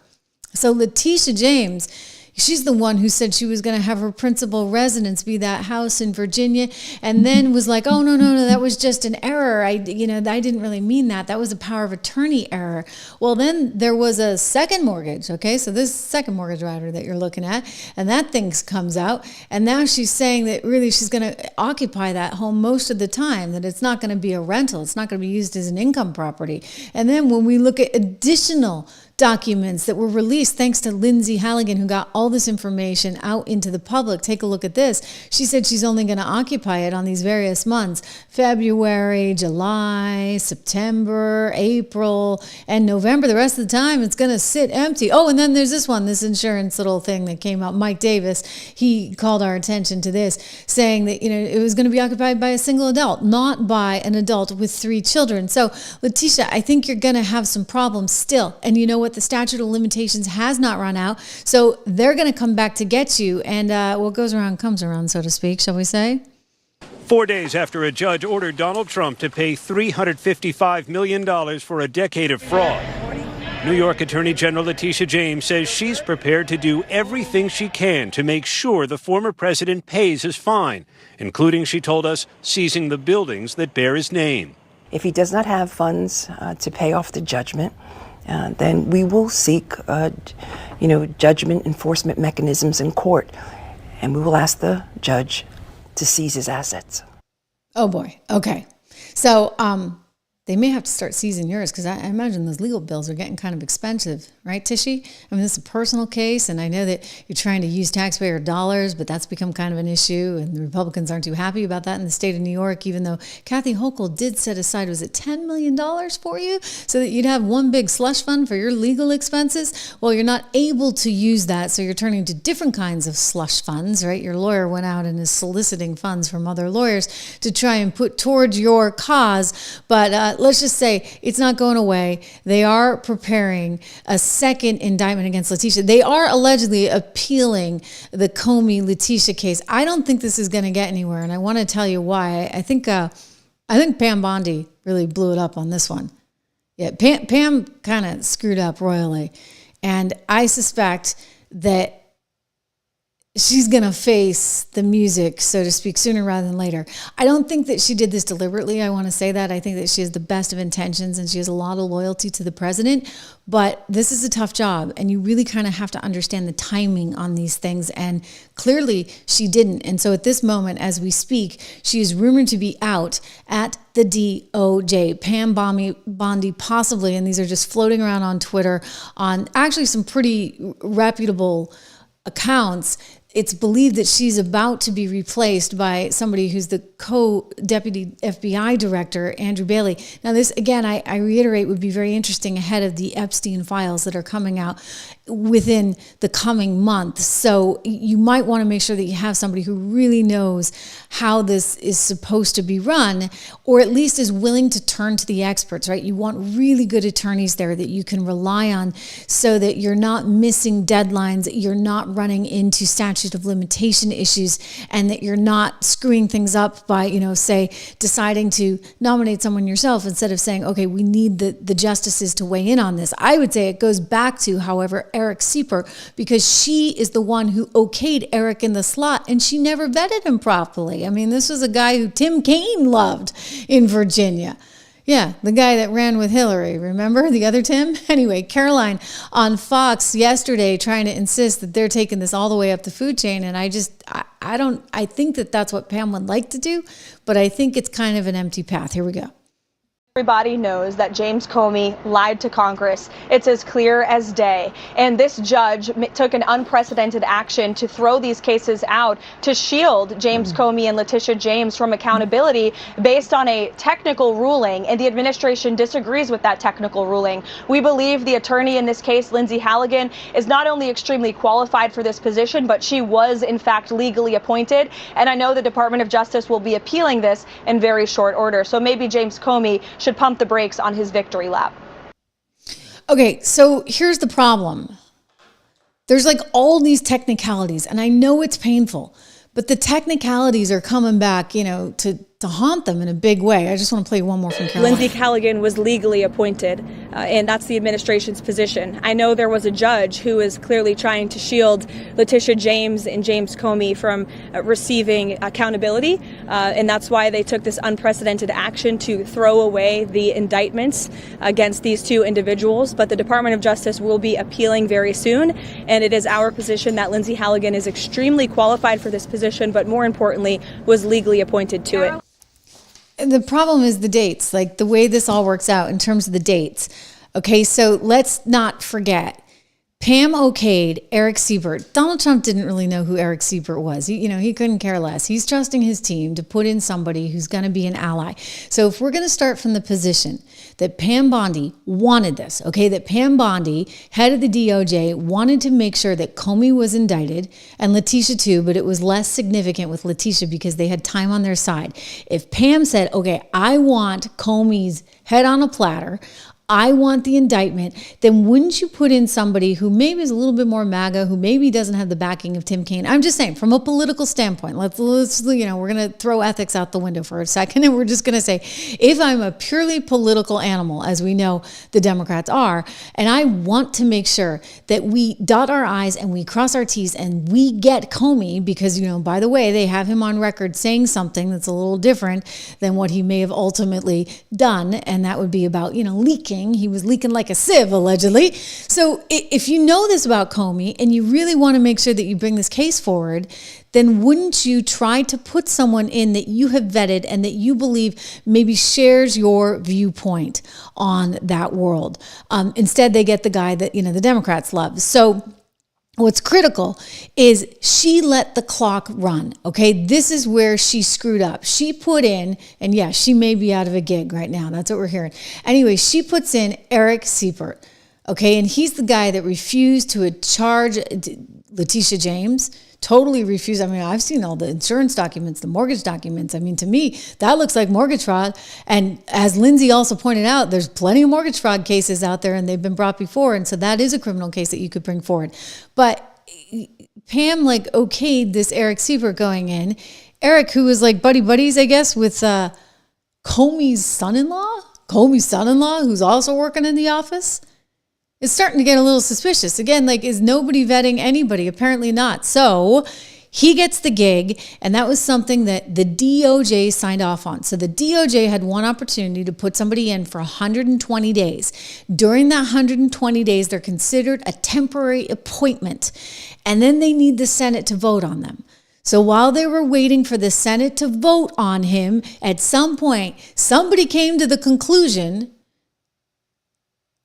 So Letitia James, she's the one who said she was going to have her principal residence be that house in Virginia, and then was like, oh, no, that was just an error. I didn't really mean that. That was a power of attorney error. Well, then there was a second mortgage, okay? So this second mortgage rider that you're looking at, and that thing comes out, and now she's saying that really she's going to occupy that home most of the time, that it's not going to be a rental. It's not going to be used as an income property. And then when we look at additional documents that were released thanks to Lindsay Halligan, who got all this information out into the public. Take a look at this. She said she's only going to occupy it on these various months: February, July, September, April, and November. The rest of the time, it's going to sit empty. Oh, and then there's this insurance little thing that came out. Mike Davis, he called our attention to this, saying that, it was going to be occupied by a single adult, not by an adult with 3 children. So, Letitia, I think you're going to have some problems still. And you know what? The statute of limitations has not run out. So they're going to come back to get you. And what goes around comes around, so to speak, shall we say? 4 days after a judge ordered Donald Trump to pay $355 million for a decade of fraud, New York Attorney General Letitia James says she's prepared to do everything she can to make sure the former president pays his fine, including, she told us, seizing the buildings that bear his name. If he does not have funds to pay off the judgment, then we will seek, judgment enforcement mechanisms in court, and we will ask the judge to seize his assets. Oh boy. Okay. So they may have to start seizing yours, because I imagine those legal bills are getting kind of expensive, right, Tishy? I mean, this is a personal case, and I know that you're trying to use taxpayer dollars, but that's become kind of an issue, and the Republicans aren't too happy about that in the state of New York, even though Kathy Hochul did set aside, was it $10 million for you, so that you'd have one big slush fund for your legal expenses? Well, you're not able to use that, so you're turning to different kinds of slush funds, right? Your lawyer went out and is soliciting funds from other lawyers to try and put towards your cause, but let's just say it's not going away. They are preparing a second indictment against Letitia. They are allegedly appealing the Comey Letitia case. I don't think this is going to get anywhere, and I want to tell you why. I think Pam Bondi really blew it up on this one. Yeah, Pam kind of screwed up royally, and I suspect that she's going to face the music, so to speak, sooner rather than later. I don't think that she did this deliberately. I want to say that. I think that she has the best of intentions and she has a lot of loyalty to the president. But this is a tough job, and you really kind of have to understand the timing on these things. And clearly she didn't. And so at this moment, as we speak, she is rumored to be out at the DOJ. Pam Bondi possibly, and these are just floating around on Twitter on actually some pretty reputable accounts. It's believed that she's about to be replaced by somebody who's the co-deputy FBI director, Andrew Bailey. Now this, again, I reiterate, would be very interesting ahead of the Epstein files that are coming out within the coming month. So you might want to make sure that you have somebody who really knows how this is supposed to be run, or at least is willing to turn to the experts, right? You want really good attorneys there that you can rely on so that you're not missing deadlines, you're not running into statute of limitation issues, and that you're not screwing things up by, say, deciding to nominate someone yourself instead of saying, okay, we need the justices to weigh in on this. I would say it goes back to, however, Eric Sieper, because she is the one who okayed Eric in the slot, and she never vetted him properly. I mean, this was a guy who Tim Kaine loved in Virginia. Yeah, the guy that ran with Hillary, remember the other Tim? Anyway, Caroline on Fox yesterday trying to insist that they're taking this all the way up the food chain, and I think that that's what Pam would like to do, but I think it's kind of an empty path. Here we go. Everybody knows that James Comey lied to Congress. It's as clear as day. And this judge took an unprecedented action to throw these cases out to shield James Comey and Letitia James from accountability based on a technical ruling. And the administration disagrees with that technical ruling. We believe the attorney in this case, Lindsay Halligan, is not only extremely qualified for this position, but she was in fact legally appointed. And I know the Department of Justice will be appealing this in very short order. So maybe James Comey should pump the brakes on his victory lap. Okay, so here's the problem. There's like all these technicalities, and I know it's painful, but the technicalities are coming back, to haunt them in a big way. I just want to play one more from Caroline. Lindsay Halligan was legally appointed, and that's the administration's position. I know there was a judge who is clearly trying to shield Letitia James and James Comey from receiving accountability, and that's why they took this unprecedented action to throw away the indictments against these two individuals. But the Department of Justice will be appealing very soon, and it is our position that Lindsay Halligan is extremely qualified for this position, but more importantly, was legally appointed to it. The problem is the dates, like the way this all works out in terms of the dates. Okay, so let's not forget, Pam okayed Eric Siebert. Donald Trump didn't really know who Eric Siebert was. He couldn't care less. He's trusting his team to put in somebody who's going to be an ally. So if we're going to start from the position that Pam Bondi wanted this, okay, that Pam Bondi, head of the DOJ, wanted to make sure that Comey was indicted and Letitia too, but it was less significant with Letitia because they had time on their side. If Pam said, okay, I want Comey's head on a platter, I want the indictment, then wouldn't you put in somebody who maybe is a little bit more MAGA, who maybe doesn't have the backing of Tim Kaine? I'm just saying, from a political standpoint, let's we're going to throw ethics out the window for a second, and we're just going to say, if I'm a purely political animal, as we know the Democrats are, and I want to make sure that we dot our I's and we cross our T's and we get Comey, because, by the way, they have him on record saying something that's a little different than what he may have ultimately done, and that would be about, leaking. He was leaking like a sieve, allegedly. So if you know this about Comey and you really want to make sure that you bring this case forward, then wouldn't you try to put someone in that you have vetted and that you believe maybe shares your viewpoint on that world? Instead, they get the guy that, the Democrats love. So what's critical is she let the clock run, okay? This is where she screwed up. She put in, and yeah, she may be out of a gig right now. That's what we're hearing. Anyway, she puts in Eric Seipert, okay? And he's the guy that refused to charge Letitia James, totally refused. I mean, I've seen all the insurance documents, the mortgage documents. I mean, to me, that looks like mortgage fraud. And as Lindsay also pointed out, there's plenty of mortgage fraud cases out there and they've been brought before. And so that is a criminal case that you could bring forward. But Pam okayed this Eric Seipert going in. Eric, who was buddies, I guess, with Comey's son-in-law, who's also working in the office. It's starting to get a little suspicious. Again, is nobody vetting anybody? Apparently not. So he gets the gig, and that was something that the DOJ signed off on. So the DOJ had one opportunity to put somebody in for 120 days. During that 120 days, they're considered a temporary appointment, and then they need the Senate to vote on them. So while they were waiting for the Senate to vote on him, at some point, somebody came to the conclusion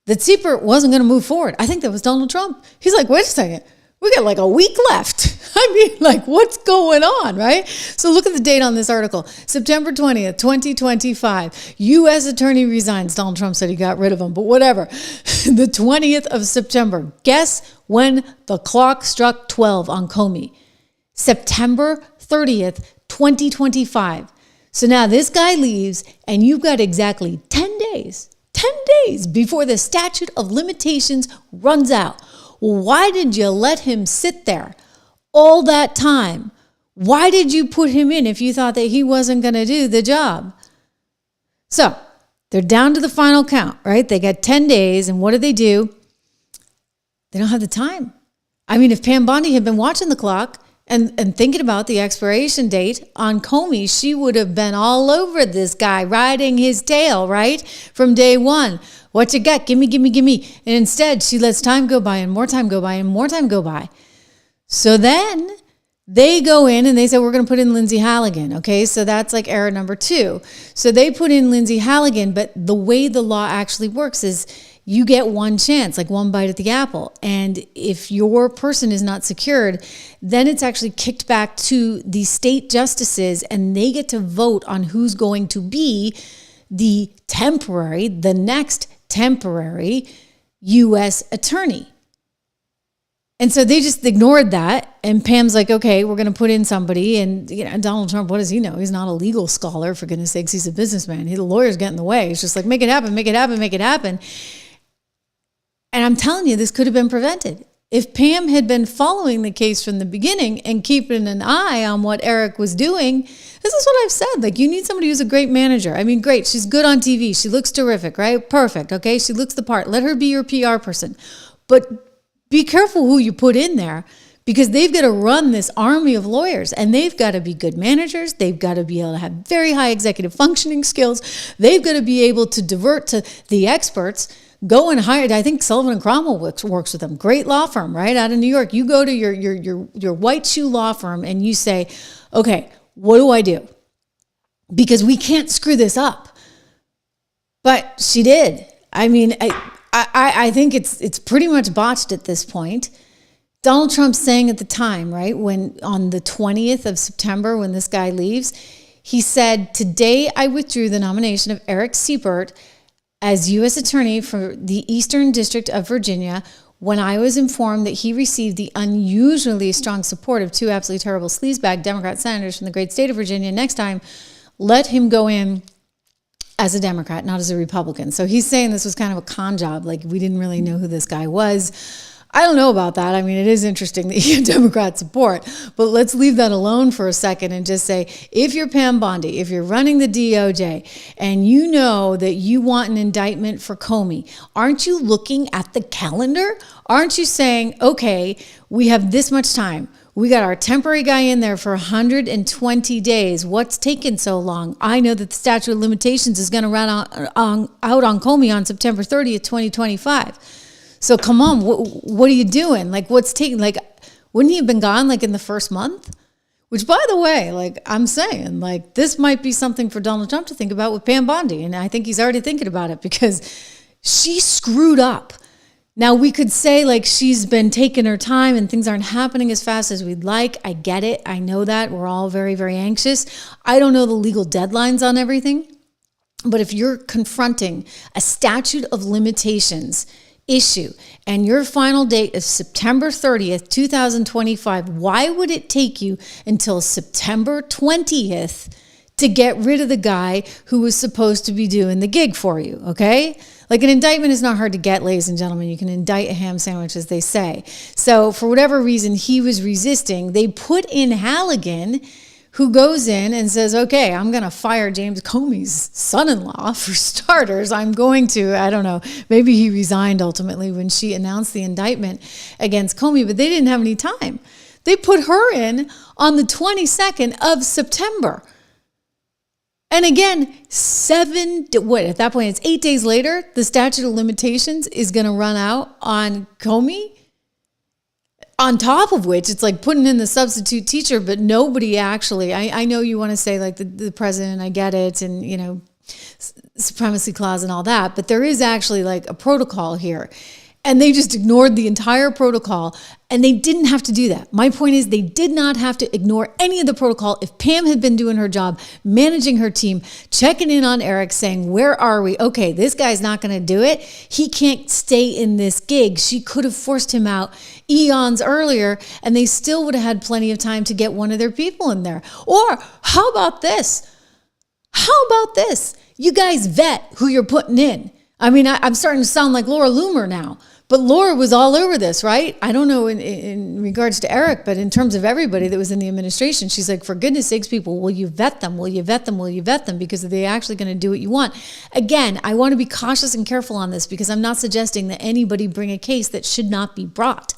that Seipert wasn't going to move forward. I think that was Donald Trump. He's like, wait a second, we got a week left. I mean, what's going on, right? So look at the date on this article. September 20th, 2025. U.S. attorney resigns. Donald Trump said he got rid of him, but whatever. The 20th of September. Guess when the clock struck 12 on Comey? September 30th, 2025. So now this guy leaves, and you've got exactly 10 days before the statute of limitations runs out. Why did you let him sit there all that time? Why did you put him in if you thought that he wasn't going to do the job? So they're down to the final count, right? They got 10 days, and what do? They don't have the time. I mean, if Pam Bondi had been watching the clock and thinking about the expiration date on Comey, she would have been all over this guy, riding his tail, right? From day one. What you got? Gimme. And instead, she lets time go by and more time go by and more time go by. So then they go in and they say, we're going to put in Lindsay Halligan. Okay, so that's error number 2. So they put in Lindsay Halligan, but the way the law actually works is you get one chance, one bite at the apple. And if your person is not secured, then it's actually kicked back to the state justices and they get to vote on who's going to be the next temporary U.S. attorney. And so they just ignored that. And Pam's like, okay, we're going to put in somebody. And Donald Trump, what does he know? He's not a legal scholar, for goodness sakes. He's a businessman. The lawyers get in the way. He's just make it happen. And I'm telling you, this could have been prevented. If Pam had been following the case from the beginning and keeping an eye on what Eric was doing, this is what I've said. You need somebody who's a great manager. I mean, great. She's good on TV. She looks terrific, right? Perfect. Okay. She looks the part. Let her be your PR person. But be careful who you put in there, because they've got to run this army of lawyers and they've got to be good managers. They've got to be able to have very high executive functioning skills. They've got to be able to divert to the experts. Go and hire. I think Sullivan and Cromwell works with them. Great law firm, right, out of New York. You go to your white shoe law firm and you say, okay, what do I do? Because we can't screw this up. But she did. I mean, I think it's pretty much botched at this point. Donald Trump saying at the time, right, when on the 20th of September, when this guy leaves, he said, today I withdrew the nomination of Eric Seipert as U.S. Attorney for the Eastern District of Virginia when I was informed that he received the unusually strong support of 2 absolutely terrible sleazebag Democrat senators from the great state of Virginia. Next time, let him go in as a Democrat, not as a Republican. So he's saying this was kind of a con job. Like, we didn't really know who this guy was. I don't know about that. I mean, it is interesting that you have Democrat support, but let's leave that alone for a second and just say, if you're Pam Bondi, if you're running the DOJ and you know that you want an indictment for Comey, aren't you looking at the calendar? Aren't you saying, okay, we have this much time. We got our temporary guy in there for 120 days. What's taken so long? I know that the statute of limitations is going to run out on Comey on September 30th, 2025. So come on, what are you doing? Like, what's taking, like, wouldn't he have been gone like in the first month? Which, by the way, like I'm saying, like, this might be something for Donald Trump to think about with Pam Bondi. And I think he's already thinking about it because she screwed up. Now, we could say like she's been taking her time and things aren't happening as fast as we'd like. I get it. I know that. We're all very, very anxious. I don't know the legal deadlines on everything. But if you're confronting a statute of limitations issue and your final date is September 30th, 2025, why would it take you until September 20th to get rid of the guy who was supposed to be doing the gig for you? Okay? Like, an indictment is not hard to get, ladies and gentlemen. You can indict a ham sandwich, as they say. So for whatever reason, he was resisting. They put in Halligan, who goes in and says, okay, I'm going to fire James Comey's son-in-law for starters. I'm going to, I don't know, maybe he resigned ultimately when she announced the indictment against Comey, but they didn't have any time. They put her in on the 22nd of September. And again, at that point, it's 8 days later, the statute of limitations is going to run out on Comey. On top of which, it's like putting in the substitute teacher, but nobody actually, I know you want to say like the president, I get it, and, you know, supremacy clause and all that, but there is actually like a protocol here. And they just ignored the entire protocol, and they didn't have to do that. My point is, they did not have to ignore any of the protocol. If Pam had been doing her job, managing her team, checking in on Eric, saying, where are we? Okay, this guy's not going to do it. He can't stay in this gig. She could have forced him out eons earlier, and they still would have had plenty of time to get one of their people in there. Or how about this? How about this? You guys vet who you're putting in. I mean, I'm starting to sound like Laura Loomer now, but Laura was all over this, right? I don't know in regards to Eric, but in terms of everybody that was in the administration, she's like, for goodness sakes, people, will you vet them? Will you vet them? Will you vet them? Because are they actually going to do what you want? Again, I want to be cautious and careful on this because I'm not suggesting that anybody bring a case that should not be brought.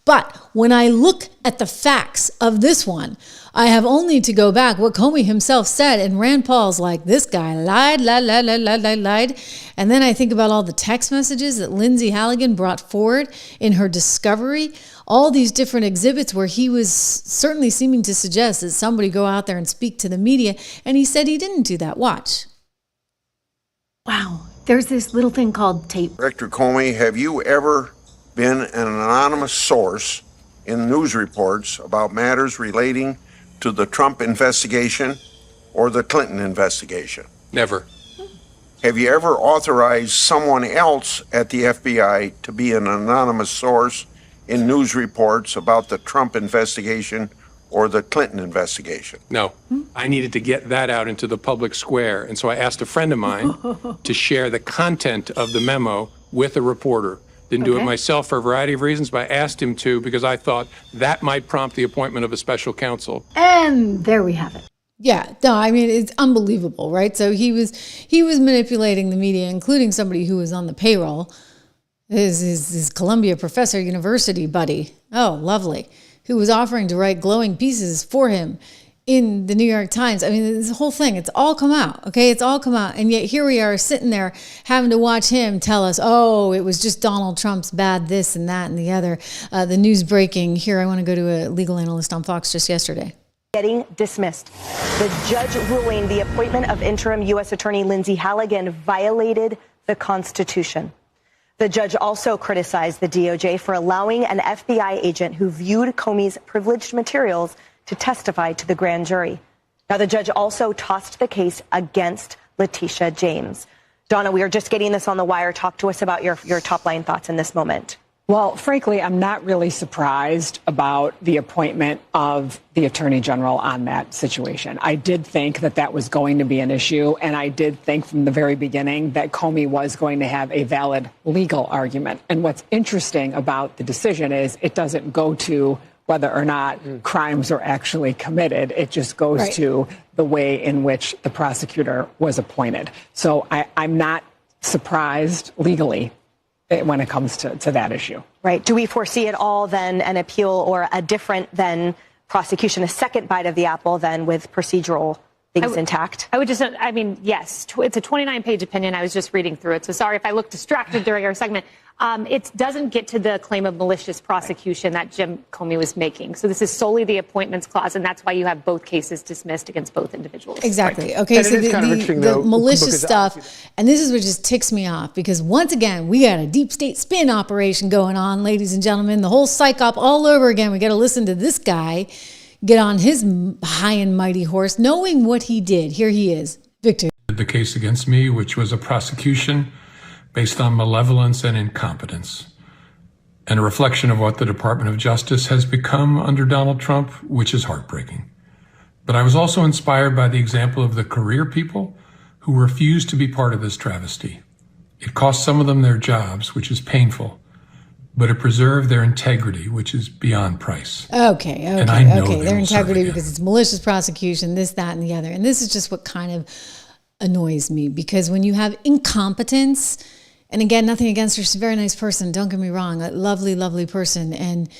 But when I look at the facts of this one, I have only to go back what Comey himself said, and Rand Paul's like, this guy lied. And then I think about all the text messages that Lindsay Halligan brought forward in her discovery, all these different exhibits where he was certainly seeming to suggest that somebody go out there and speak to the media, and he said he didn't do that. Watch. Wow, there's this little thing called tape. Director Comey, have you ever been an anonymous source in news reports about matters relating to the Trump investigation or the Clinton investigation? Never. Have you ever authorized someone else at the FBI to be an anonymous source in news reports about the Trump investigation or the Clinton investigation? No. I needed to get that out into the public square, and so I asked a friend of mine to share the content of the memo with a reporter. Didn't do it myself for a variety of reasons, but I asked him to because I thought that might prompt the appointment of a special counsel. And there we have it. Yeah, no, I mean, it's unbelievable, right? So he was manipulating the media, including somebody who was on the payroll, his Columbia professor, university buddy. Oh, lovely. Who was offering to write glowing pieces for him in the New York Times. I mean, this whole thing, it's all come out, okay? It's all come out. And yet here we are sitting there having to watch him tell us, oh, it was just Donald Trump's bad this and that and the other. The news breaking here. I want to go to a legal analyst on Fox just yesterday. Getting dismissed. The judge ruling the appointment of interim U.S. Attorney Lindsay Halligan violated the Constitution. The judge also criticized the DOJ for allowing an FBI agent who viewed Comey's privileged materials to testify to the grand jury. Now, the judge also tossed the case against Letitia James. Donna, we are just getting this on the wire. Talk to us about your top line thoughts in this moment. Well, frankly, I'm not really surprised about the appointment of the Attorney General on that situation. I did think that that was going to be an issue, and I did think from the very beginning that Comey was going to have a valid legal argument. And what's interesting about the decision is it doesn't go to whether or not crimes are actually committed. It just goes to the way in which the prosecutor was appointed. So I'm not surprised legally when it comes to that issue. Right. Do we foresee at all then an appeal or a different than prosecution, a second bite of the apple then with procedural things intact? I would just, I mean, yes, it's a 29-page opinion. I was just reading through it. So sorry if I look distracted during our segment. It doesn't get to the claim of malicious prosecution that Jim Comey was making. So this is solely the appointments clause, and that's why you have both cases dismissed against both individuals. Exactly. Okay, so the malicious stuff, and this is what just ticks me off, because once again, we got a deep state spin operation going on, ladies and gentlemen, the whole psych op all over again. We got to listen to this guy get on his high and mighty horse, knowing what he did. Here he is, Victor. The case against me, which was a prosecution based on malevolence and incompetence, and a reflection of what the Department of Justice has become under Donald Trump, which is heartbreaking. But I was also inspired by the example of the career people who refused to be part of this travesty. It cost some of them their jobs, which is painful, but it preserved their integrity, which is beyond price. Okay, And I know they their will serve integrity again. because it's malicious prosecution, this, that, and the other. And this is just what kind of annoys me, because when you have incompetence, and again, nothing against her, she's a very nice person, don't get me wrong, a lovely, lovely person. And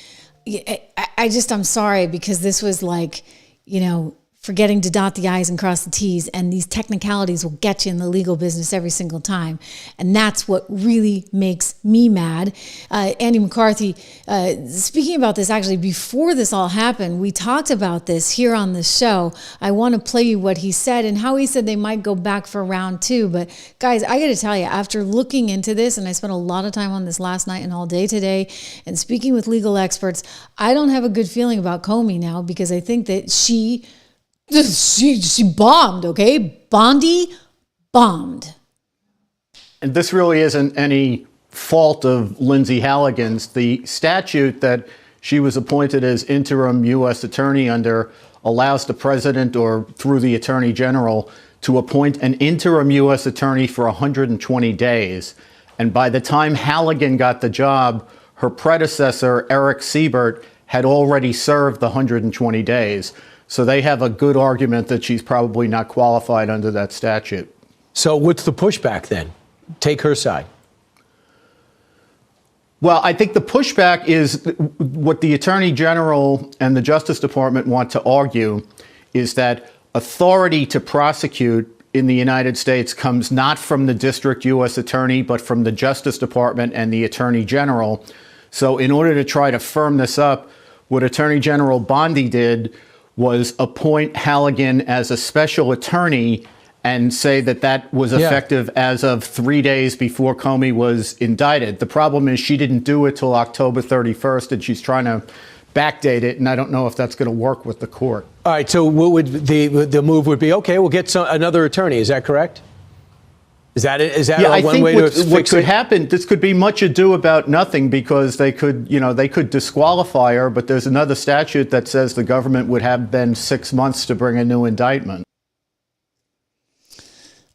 I'm sorry, because this was like, forgetting to dot the I's and cross the T's, and these technicalities will get you in the legal business every single time. And that's what really makes me mad. Andy McCarthy, speaking about this, actually, before this all happened, we talked about this here on the show. I want to play you what he said and how he said they might go back for round two. But guys, I got to tell you, after looking into this, and I spent a lot of time on this last night and all day today, and speaking with legal experts, I don't have a good feeling about Comey now, because I think that she bombed, okay? Bondi bombed. And this really isn't any fault of Lindsay Halligan's. The statute that she was appointed as interim U.S. attorney under allows the president, or through the attorney general, to appoint an interim U.S. attorney for 120 days. And by the time Halligan got the job, her predecessor, Eric Siebert, had already served the 120 days. So they have a good argument that she's probably not qualified under that statute. So what's the pushback then? Take her side. Well, I think the pushback is what the Attorney General and the Justice Department want to argue is that authority to prosecute in the United States comes not from the district U.S. attorney, but from the Justice Department and the Attorney General. So in order to try to firm this up, what Attorney General Bondi did was appoint Halligan as a special attorney and say that that was effective as of 3 days before Comey was indicted. The problem is she didn't do it till October 31st, and she's trying to backdate it, and I don't know if that's going to work with the court. All right, so what would the move would be? Okay, we'll get another attorney. Is that correct? Is that it? Is that one way to fix it? What could happen? This could be much ado about nothing, because they could disqualify her. But there's another statute that says the government would have then 6 months to bring a new indictment.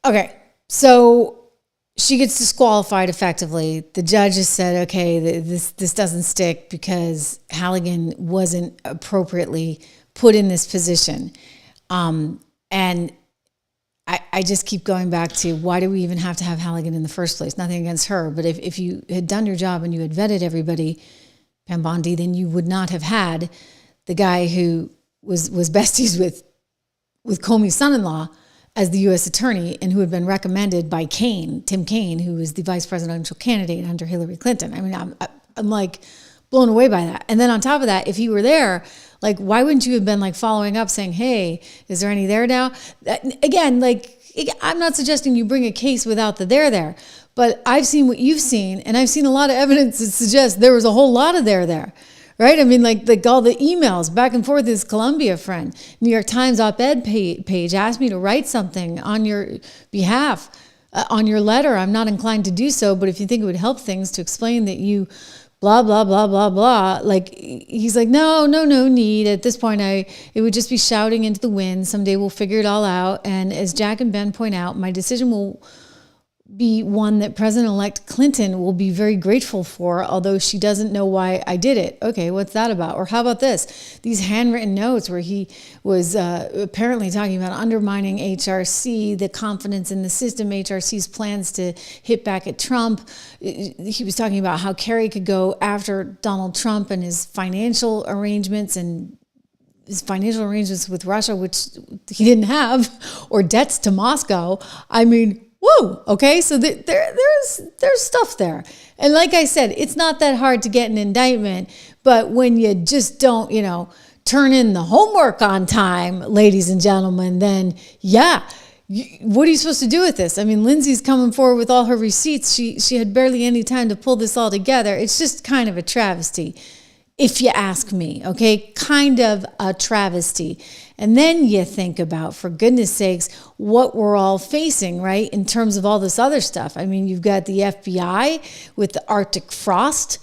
Okay, so she gets disqualified effectively. The judge has said, okay, this doesn't stick because Halligan wasn't appropriately put in this position, and I just keep going back to, why do we even have to have Halligan in the first place? Nothing against her, but if you had done your job and you had vetted everybody, Pam Bondi, then you would not have had the guy who was besties with Comey's son-in-law as the U.S. attorney, and who had been recommended by Tim Kaine, who was the vice presidential candidate under Hillary Clinton. I mean, I'm like blown away by that. And then on top of that, if he were there, like, why wouldn't you have been like following up saying, hey, is there any there now? Again, like, I'm not suggesting you bring a case without the there, but I've seen what you've seen, and I've seen a lot of evidence that suggests there was a whole lot of there. Right? I mean, like all the emails back and forth. His Columbia friend, New York Times op-ed page asked me to write something on your behalf on your letter. I'm not inclined to do so, but if you think it would help things to explain that you blah, blah, blah, blah, blah. Like, he's like, no need. At this point, it would just be shouting into the wind. Someday we'll figure it all out. And as Jack and Ben point out, my decision will be one that President-elect Clinton will be very grateful for, although she doesn't know why I did it. Okay, what's that about? Or how about this? These handwritten notes where he was apparently talking about undermining HRC, the confidence in the system, HRC's plans to hit back at Trump. He was talking about how Kerry could go after Donald Trump and his financial arrangements with Russia, which he didn't have, or debts to Moscow. I mean, whoa, okay, so there's stuff there. And like I said, it's not that hard to get an indictment, but when you just don't, turn in the homework on time, ladies and gentlemen, then what are you supposed to do with this? I mean, Lindsay's coming forward with all her receipts. She had barely any time to pull this all together. It's just kind of a travesty, if you ask me, okay? Kind of a travesty. And then you think about, for goodness sakes, what we're all facing, right, in terms of all this other stuff. I mean, you've got the FBI with the Arctic frost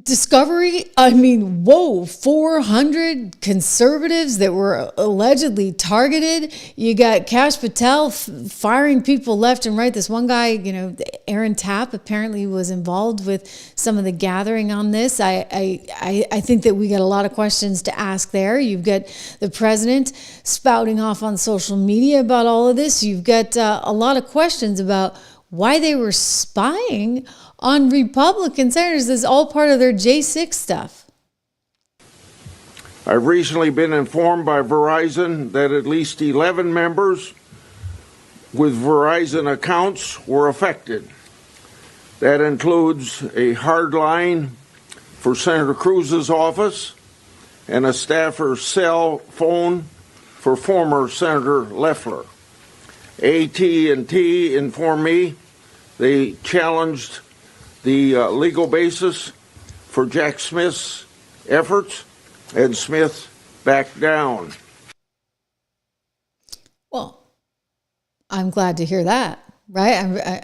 discovery. I mean, 400 conservatives that were allegedly targeted. You got Kash Patel firing people left and right. This one guy, Aaron Tapp, apparently was involved with some of the gathering on this. I think that we got a lot of questions to ask there. You've got the president spouting off on social media about all of this. You've got a lot of questions about why they were spying on Republican senators. This is all part of their J6 stuff. I've recently been informed by Verizon that at least 11 members with Verizon accounts were affected. That includes a hard line for Senator Cruz's office and a staffer's cell phone for former Senator Loeffler. AT&T informed me they challenged the legal basis for Jack Smith's efforts, and Smith backed down. Well, I'm glad to hear that, right?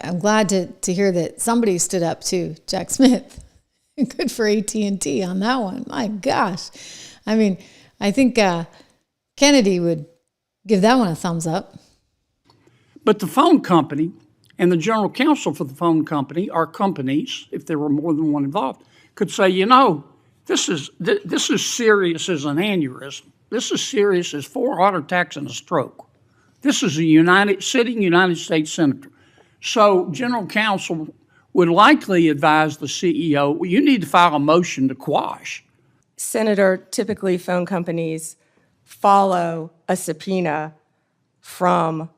I'm glad to hear that somebody stood up to Jack Smith. Good for AT&T on that one. My gosh. I mean, I think Kennedy would give that one a thumbs up. But the phone company and the general counsel for the phone company, or companies, if there were more than one involved, could say, this is serious as an aneurysm. This is serious as 4 heart attacks and a stroke. This is a sitting United States senator. So general counsel would likely advise the CEO, well, you need to file a motion to quash. Senator, typically phone companies follow a subpoena from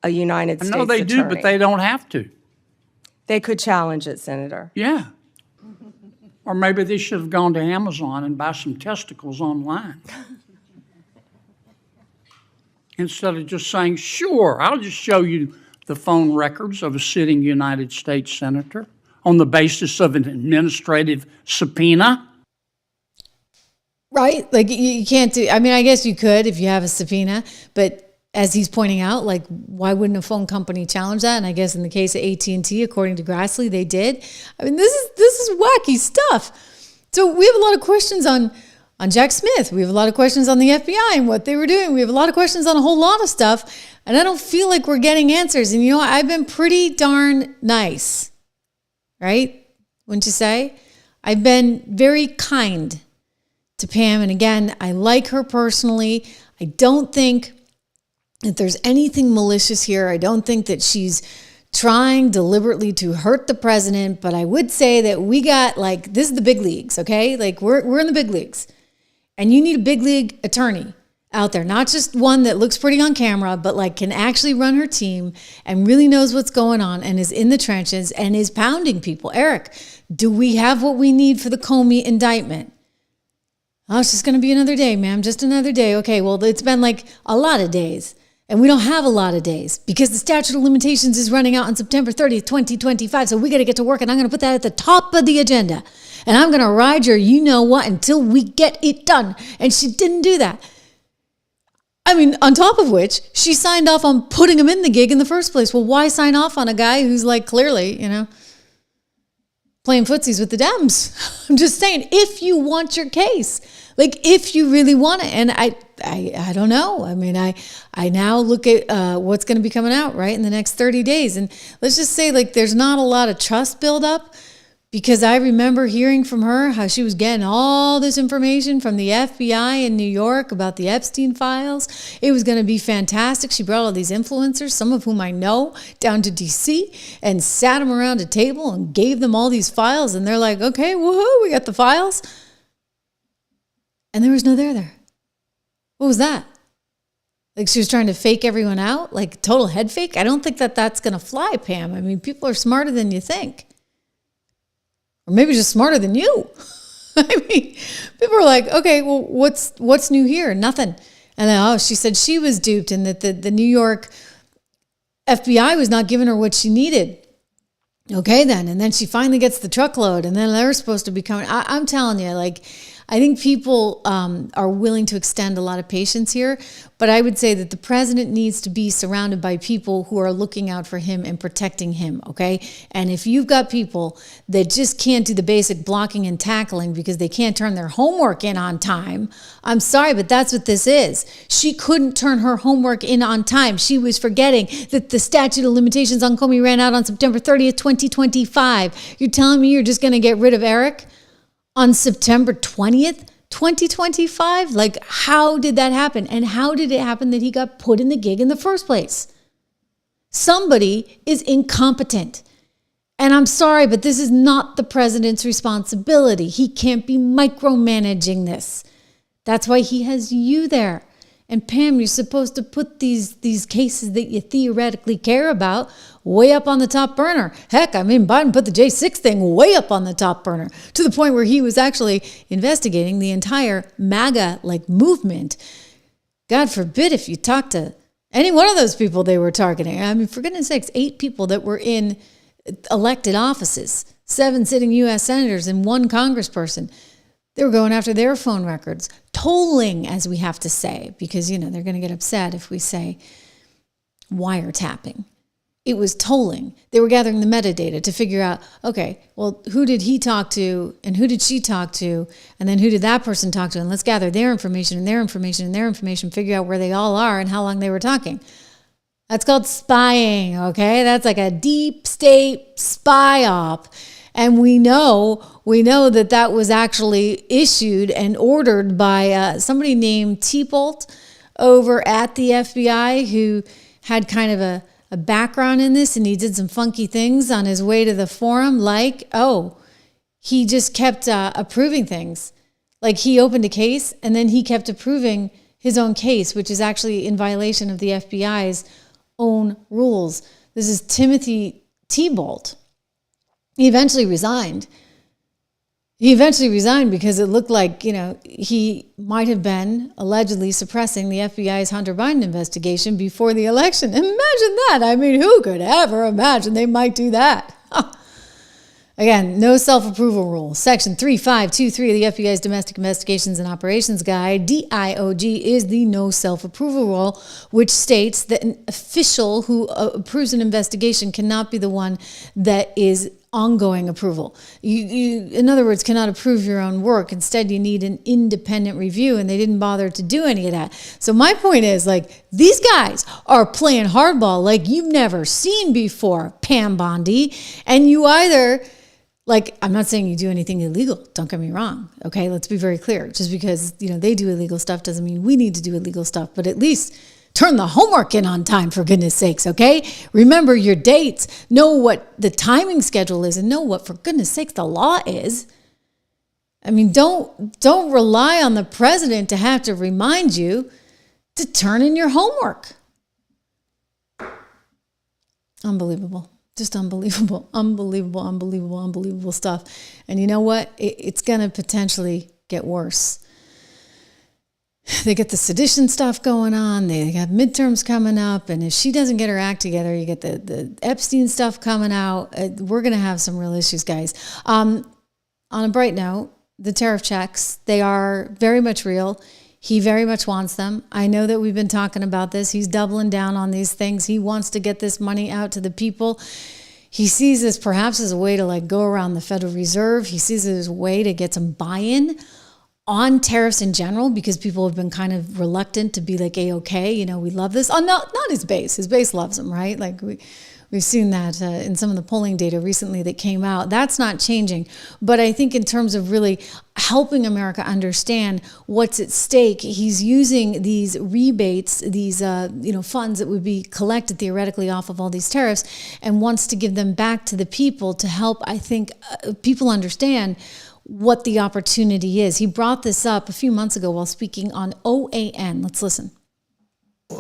a United States attorney. I know they do, but they don't have to. They could challenge it, Senator. Yeah. Or maybe they should have gone to Amazon and buy some testicles online. Instead of just saying, sure, I'll just show you the phone records of a sitting United States senator on the basis of an administrative subpoena. Right? Like, you can't do, I mean, I guess you could if you have a subpoena, but as he's pointing out, like, why wouldn't a phone company challenge that? And I guess in the case of AT&T, according to Grassley, they did. I mean, this is wacky stuff. So we have a lot of questions on Jack Smith. We have a lot of questions on the FBI and what they were doing. We have a lot of questions on a whole lot of stuff. And I don't feel like we're getting answers. And I've been pretty darn nice, right? Wouldn't you say? I've been very kind to Pam. And again, I like her personally. I don't think that there's anything malicious here. I don't think that she's trying deliberately to hurt the president, but I would say that we got, this is the big leagues, okay? Like, we're in the big leagues. And you need a big league attorney out there, not just one that looks pretty on camera, but can actually run her team and really knows what's going on and is in the trenches and is pounding people. Eric, do we have what we need for the Comey indictment? Oh, it's just going to be another day, ma'am. Just another day. Okay, well, it's been a lot of days. And we don't have a lot of days because the statute of limitations is running out on September 30th, 2025. So we got to get to work, and I'm going to put that at the top of the agenda. And I'm going to ride your you-know-what until we get it done. And she didn't do that. I mean, on top of which, she signed off on putting him in the gig in the first place. Well, why sign off on a guy who's clearly, playing footsies with the Dems. I'm just saying, if you want your case, like if you really want it. And I don't know. I mean, I now look at what's going to be coming out right in the next 30 days. And let's just say like there's not a lot of trust buildup, because I remember hearing from her how she was getting all this information from the FBI in New York about the Epstein files. It was going to be fantastic. She brought all these influencers, some of whom I know, down to D.C. and sat them around a table and gave them all these files. And they're like, okay, woohoo, we got the files. And there was no there. What was that? Like she was trying to fake everyone out? Like total head fake? I don't think that that's going to fly, Pam. I mean, people are smarter than you think. Or maybe just smarter than you. I mean, people are like, okay, well, what's new here? Nothing. And then, she said she was duped and that the New York FBI was not giving her what she needed. Okay, then. And then she finally gets the truckload, and then they're supposed to be coming. I'm telling you, like, I think people are willing to extend a lot of patience here, but I would say that the president needs to be surrounded by people who are looking out for him and protecting him, okay? And if you've got people that just can't do the basic blocking and tackling because they can't turn their homework in on time, I'm sorry, but that's what this is. She couldn't turn her homework in on time. She was forgetting that the statute of limitations on Comey ran out on September 30th, 2025. You're telling me you're just going to get rid of Eric on September 20th, 2025? Like, how did that happen? And how did it happen that he got put in the gig in the first place? Somebody is incompetent. And I'm sorry, but this is not the president's responsibility. He can't be micromanaging this. That's why he has you there. And Pam, you're supposed to put these cases that you theoretically care about way up on the top burner. Heck, I mean, Biden put the J6 thing way up on the top burner to the point where he was actually investigating the entire MAGA movement. God forbid if you talk to any one of those people they were targeting. I mean, for goodness sakes, 8 people that were in elected offices, 7 sitting U.S. senators and 1 congressperson. They were going after their phone records, tolling, as we have to say, because, they're going to get upset if we say wiretapping. It was tolling. They were gathering the metadata to figure out, okay, well, who did he talk to and who did she talk to? And then who did that person talk to? And let's gather their information and their information and their information, figure out where they all are and how long they were talking. That's called spying, okay? That's like a deep state spy op. And we know that was actually issued and ordered by somebody named T-Bolt over at the FBI, who had kind of a background in this, and he did some funky things on his way to the forum, like, he just kept approving things. Like he opened a case and then he kept approving his own case, which is actually in violation of the FBI's own rules. This is Timothy T-Bolt. He eventually resigned. Because it looked like, he might have been allegedly suppressing the FBI's Hunter Biden investigation before the election. Imagine that. I mean, who could ever imagine they might do that? Again, no self-approval rule. Section 3523 of the FBI's Domestic Investigations and Operations Guide, DIOG, is the no self-approval rule, which states that an official who approves an investigation cannot be the one that is ongoing approval. You, in other words, cannot approve your own work. Instead, you need an independent review, and they didn't bother to do any of that. So my point is, these guys are playing hardball like you've never seen before, Pam Bondi, and you either... I'm not saying you do anything illegal. Don't get me wrong. Okay, let's be very clear. Just because, they do illegal stuff doesn't mean we need to do illegal stuff. But at least turn the homework in on time, for goodness sakes, okay? Remember your dates. Know what the timing schedule is and know what, for goodness sakes, the law is. I mean, don't rely on the president to have to remind you to turn in your homework. Unbelievable. Just unbelievable stuff. And you know what? It's going to potentially get worse. They get the sedition stuff going on. They got midterms coming up. And if she doesn't get her act together, you get the Epstein stuff coming out. We're going to have some real issues, guys. On a bright note, the tariff checks, they are very much real. He very much wants them. I know that we've been talking about this. He's doubling down on these things. He wants to get this money out to the people. He sees this perhaps as a way to like go around the Federal Reserve. He sees it as a way to get some buy-in on tariffs in general, because people have been kind of reluctant to be like, okay, you know, we love this. Oh, not his base. His base loves him, right? Like we've seen that in some of the polling data recently that came out. That's not changing. But I think in terms of really helping America understand what's at stake, he's using these rebates, these funds that would be collected theoretically off of all these tariffs, and wants to give them back to the people to help, I think, people understand what the opportunity is. He brought this up a few months ago while speaking on OAN. Let's listen.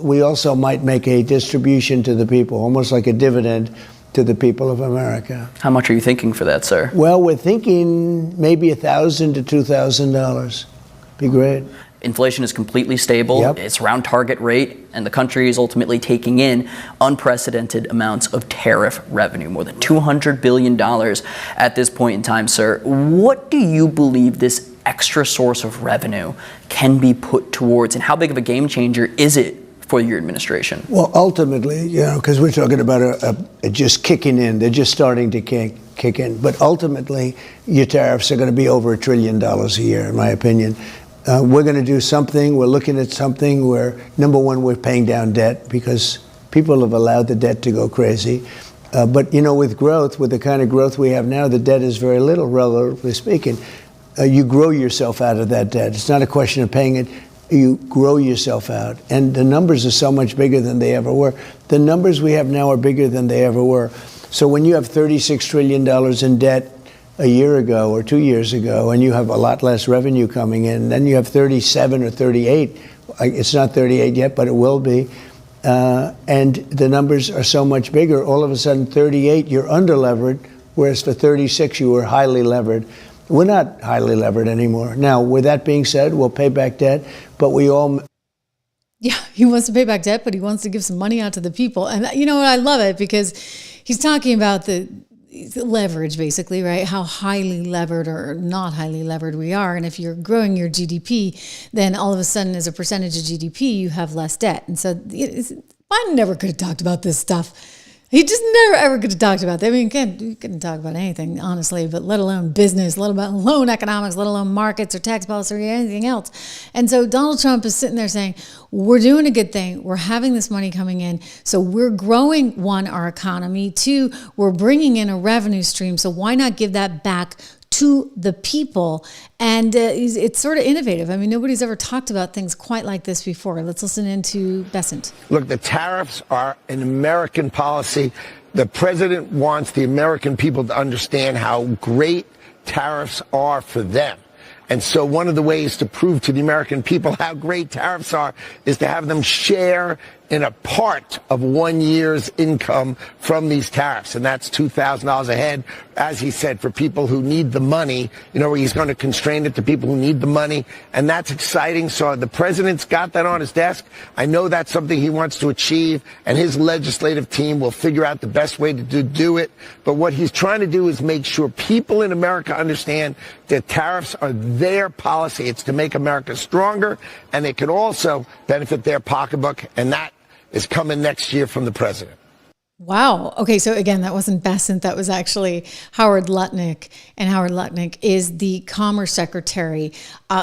We also might make a distribution to the people, almost like a dividend to the people of America. How much are you thinking for that, sir? Well, we're thinking maybe $1,000 to $2,000. Be great. Inflation is completely stable. Yep. It's around target rate, and the country is ultimately taking in unprecedented amounts of tariff revenue, more than $200 billion at this point in time, sir. What do you believe this extra source of revenue can be put towards, and how big of a game changer is it for your administration? Well, ultimately, because we're talking about a just kicking in. They're just starting to kick in. But ultimately, your tariffs are going to be over $1 trillion a year, in my opinion. We're going to do something. We're looking at something where, number one, we're paying down debt because people have allowed the debt to go crazy. But, with growth, with the kind of growth we have now, the debt is very little, relatively speaking. You grow yourself out of that debt. It's not a question of paying it. You grow yourself out. And the numbers are so much bigger than they ever were. The numbers we have now are bigger than they ever were. So when you have $36 trillion in debt a year ago or 2 years ago, and you have a lot less revenue coming in, then you have 37 or 38. It's not 38 yet, but it will be. And the numbers are so much bigger. All of a sudden, 38, you're under-levered, whereas for 36, you were highly levered. We're not highly levered anymore. Now, with that being said, we'll pay back debt, but we all... Yeah, he wants to pay back debt, but he wants to give some money out to the people. And you know what? I love it because he's talking about the leverage, basically, right? How highly levered or not highly levered we are. And if you're growing your GDP, then all of a sudden, as a percentage of GDP, you have less debt. And so Biden never could have talked about this stuff. He just never, ever could have talked about that. I mean, you couldn't talk about anything, honestly, but let alone business, let alone economics, let alone markets or tax policy or anything else. And so Donald Trump is sitting there saying, we're doing a good thing. We're having this money coming in. So we're growing, one, our economy. Two, we're bringing in a revenue stream. So why not give that back to the people? And it's sort of innovative. I mean, nobody's ever talked about things quite like this before. Let's listen into Besant. Look, the tariffs are an American policy. The president wants the American people to understand how great tariffs are for them. And so one of the ways to prove to the American people how great tariffs are is to have them share in a part of 1 year's income from these tariffs. And that's $2,000 a head, as he said, for people who need the money. He's going to constrain it to people who need the money. And that's exciting. So the president's got that on his desk. I know that's something he wants to achieve, and his legislative team will figure out the best way to do it. But what he's trying to do is make sure people in America understand that tariffs are their policy. It's to make America stronger, and it can also benefit their pocketbook, and that is coming next year from the president. Wow. Okay, so again, that wasn't Besant. That was actually Howard Lutnick. And Howard Lutnick is the Commerce Secretary.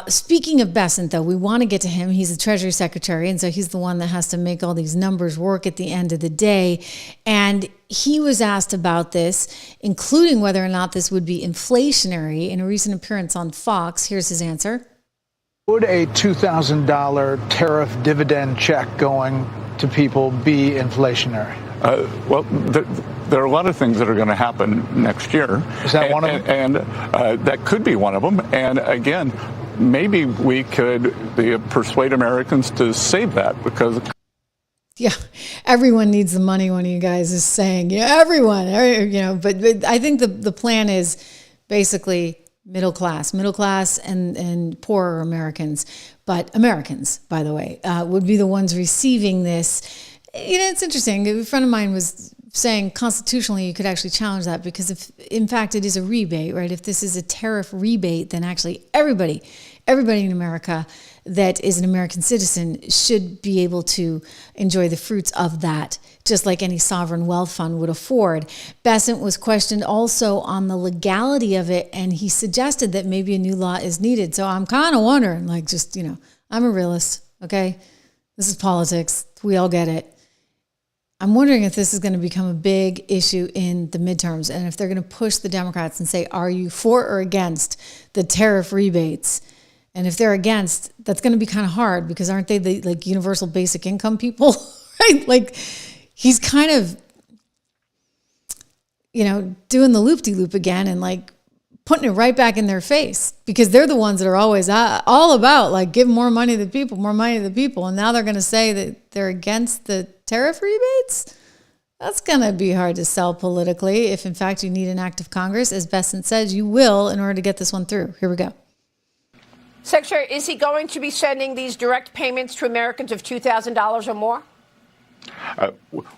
Speaking of Besant, though, we want to get to him. He's the Treasury Secretary, and so he's the one that has to make all these numbers work at the end of the day. And he was asked about this, including whether or not this would be inflationary in a recent appearance on Fox. Here's his answer. Would a $2,000 tariff dividend check going to people be inflationary? Well, there are a lot of things that are going to happen next year. Is that one of them? And that could be one of them. And again, maybe we could persuade Americans to save that because... Yeah, everyone needs the money, one of you guys is saying. Everyone, but I think the plan is basically middle class and poorer Americans. But Americans, by the way, would be the ones receiving this. It's interesting. A friend of mine was saying constitutionally you could actually challenge that because if, in fact, it is a rebate, right? If this is a tariff rebate, then actually everybody in America that is an American citizen should be able to enjoy the fruits of that, just like any sovereign wealth fund would afford. Bessent was questioned also on the legality of it, and he suggested that maybe a new law is needed. So I'm kind of wondering, like, just, you know, I'm a realist, okay? This is politics. We all get it. I'm wondering if this is going to become a big issue in the midterms, and if they're going to push the Democrats and say, are you for or against the tariff rebates? And if they're against, that's going to be kind of hard, because aren't they the like universal basic income people, right? Like, he's kind of, you know, doing the loop-de-loop again and like putting it right back in their face, because they're the ones that are always all about like give more money to the people, more money to the people. And now they're going to say that they're against the tariff rebates. That's going to be hard to sell politically if in fact you need an act of Congress. As Bessent says, you will in order to get this one through. Here we go. Secretary, is he going to be sending these direct payments to Americans of $2,000 or more?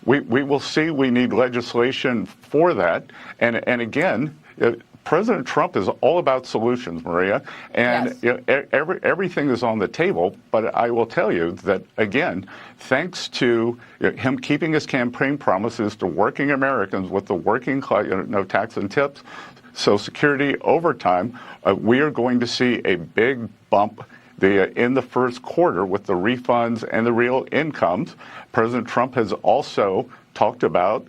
We will see. We need legislation for that. And again, President Trump is all about solutions, Maria, and yes, everything is on the table. But I will tell you that, again, thanks to him keeping his campaign promises to working Americans with the working class, no tax and tips, Social Security, overtime, we are going to see a big bump in the first quarter with the refunds and the real incomes. President Trump has also talked about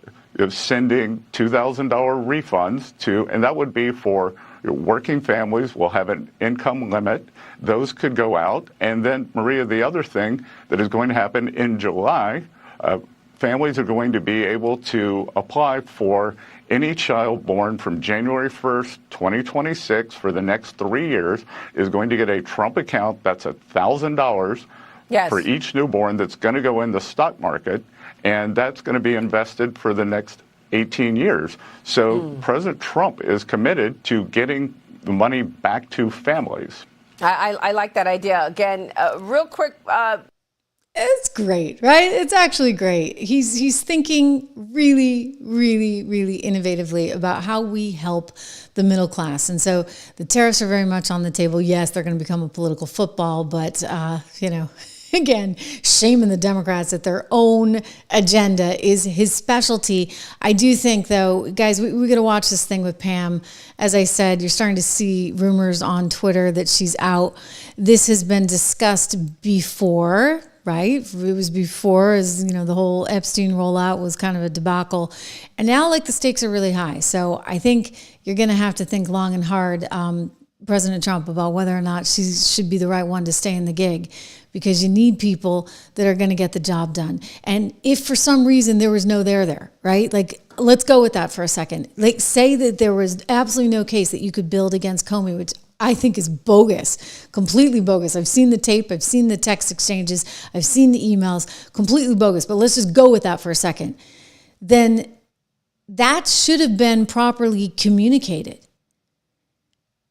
sending $2,000 refunds to, and that would be for working families. Will have an income limit. Those could go out. And then, Maria, the other thing that is going to happen in July, families are going to be able to apply for any child born from January 1st, 2026 for the next 3 years is going to get a Trump account. That's $1,000 for each newborn that's going to go in the stock market. And that's going to be invested for the next 18 years. So President Trump is committed to getting the money back to families. I like that idea. Again, real quick. It's great, right? It's actually great. He's thinking really, really, really innovatively about how we help the middle class. And so the tariffs are very much on the table. Yes, they're going to become a political football, but, you know, again, shaming the Democrats that their own agenda is his specialty. I do think, though, guys, we got to watch this thing with Pam. As I said, you're starting to see rumors on Twitter that she's out. This has been discussed before, right? It was before, as you know, the whole Epstein rollout was kind of a debacle. And now, like, the stakes are really high. So I think you're going to have to think long and hard, President Trump, about whether or not she should be the right one to stay in the gig, because you need people that are going to get the job done. And if for some reason there was no there, right? Like, let's go with that for a second. Like, say that there was absolutely no case that you could build against Comey, which I think is bogus, completely bogus. I've seen the tape, I've seen the text exchanges, I've seen the emails, completely bogus. But let's just go with that for a second. Then that should have been properly communicated.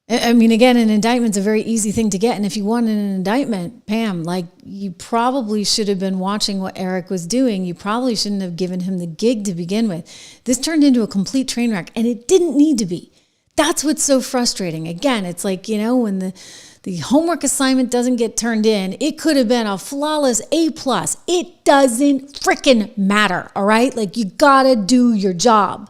I mean, again, an indictment's a very easy thing to get. And if you want an indictment, Pam, like, you probably should have been watching what Eric was doing. You probably shouldn't have given him the gig to begin with. This turned into a complete train wreck, and it didn't need to be. That's what's so frustrating. Again, it's like, you know, when the homework assignment doesn't get turned in, it could have been a flawless A+. It doesn't freaking matter, all right? Like, you gotta do your job.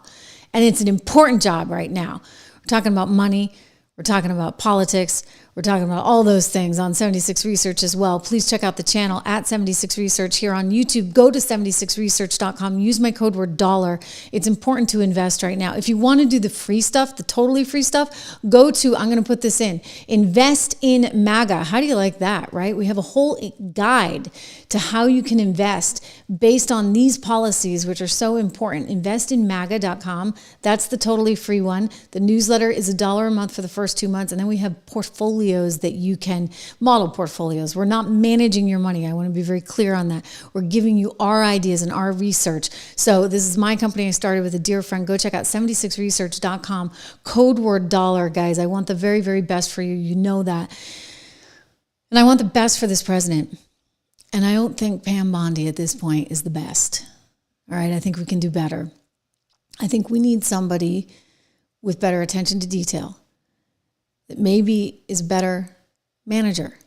And it's an important job right now. We're talking about money. We're talking about politics. We're talking about all those things on 76 Research as well. Please check out the channel at 76 Research here on YouTube. Go to 76research.com. Use my code word $. It's important to invest right now. If you want to do the free stuff, the totally free stuff, go to, I'm going to put this in, Invest in MAGA. How do you like that, right? We have a whole guide to how you can invest based on these policies, which are so important. Investinmaga.com. That's the totally free one. The newsletter is $1 a month for the first 2 months. And then we have portfolios that you can, model portfolios. We're not managing your money. I want to be very clear on that. We're giving you our ideas and our research. So this is my company. I started with a dear friend. Go check out 76research.com. Code word $, guys. I want the very, very best for you. You know that. And I want the best for this president. And I don't think Pam Bondi at this point is the best. All right. I think we can do better. I think we need somebody with better attention to detail, that maybe is a better manager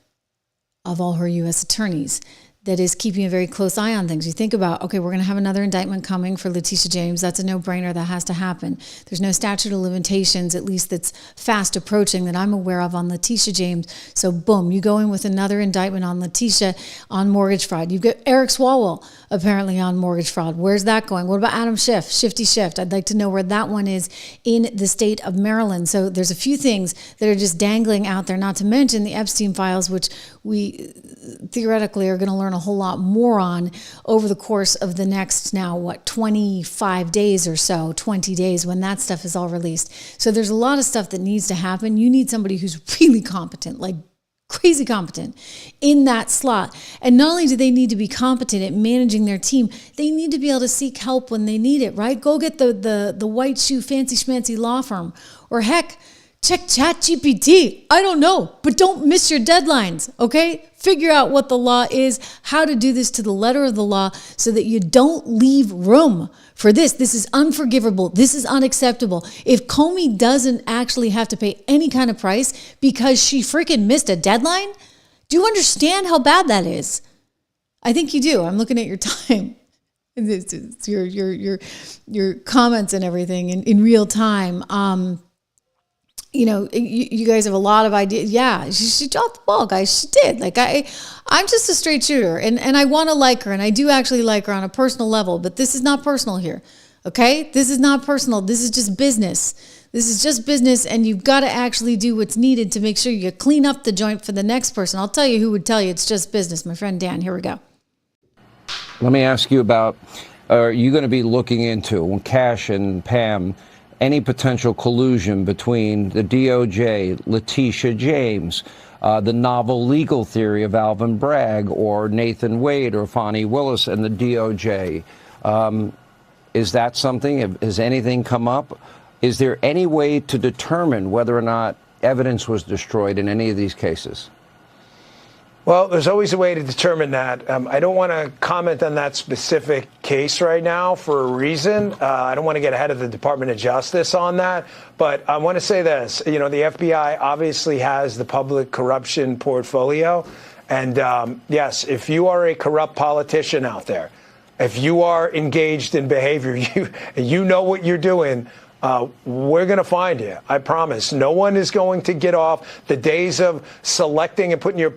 of all her U.S. attorneys that is keeping a very close eye on things. You think about, okay, we're going to have another indictment coming for Letitia James. That's a no-brainer. That has to happen. There's no statute of limitations, at least that's fast approaching that I'm aware of on Letitia James. So boom, you go in with another indictment on Letitia on mortgage fraud. You've got Eric Swalwell apparently on mortgage fraud. Where's that going? What about Adam Schiff, Shifty Shift? I'd like to know where that one is in the state of Maryland. So there's a few things that are just dangling out there, not to mention the Epstein files, which we theoretically are going to learn a whole lot more on over the course of the next 25 days or so, 20 days when that stuff is all released. So there's a lot of stuff that needs to happen. You need somebody who's really competent, like crazy competent in that slot. And not only do they need to be competent at managing their team, they need to be able to seek help when they need it, right? Go get the white shoe fancy schmancy law firm, or heck, check ChatGPT. I don't know, but don't miss your deadlines, okay? Figure out what the law is, how to do this to the letter of the law so that you don't leave room for this. This is unforgivable. This is unacceptable. If Comey doesn't actually have to pay any kind of price because she freaking missed a deadline, do you understand how bad that is? I think you do. I'm looking at your time. It's your comments and everything in real time. You guys have a lot of ideas. Yeah, she dropped the ball, guys. She did. I'm just a straight shooter, and I want to like her, and I do actually like her on a personal level, but this is not personal here, okay? This is not personal. This is just business. This is just business, and you've got to actually do what's needed to make sure you clean up the joint for the next person. I'll tell you who would tell you it's just business. My friend Dan, here we go. Let me ask you about, are you going to be looking into, Cash and Pam, any potential collusion between the DOJ, Letitia James, the novel legal theory of Alvin Bragg or Nathan Wade or Fani Willis and the DOJ? Is that something? Has anything come up? Is there any way to determine whether or not evidence was destroyed in any of these cases? Well, there's always a way to determine that. I don't want to comment on that specific case right now for a reason. I don't want to get ahead of the Department of Justice on that. But I want to say this. The FBI obviously has the public corruption portfolio. And yes, if you are a corrupt politician out there, if you are engaged in behavior, you know what you're doing, we're going to find you. I promise. No one is going to get off. The days of selecting and putting your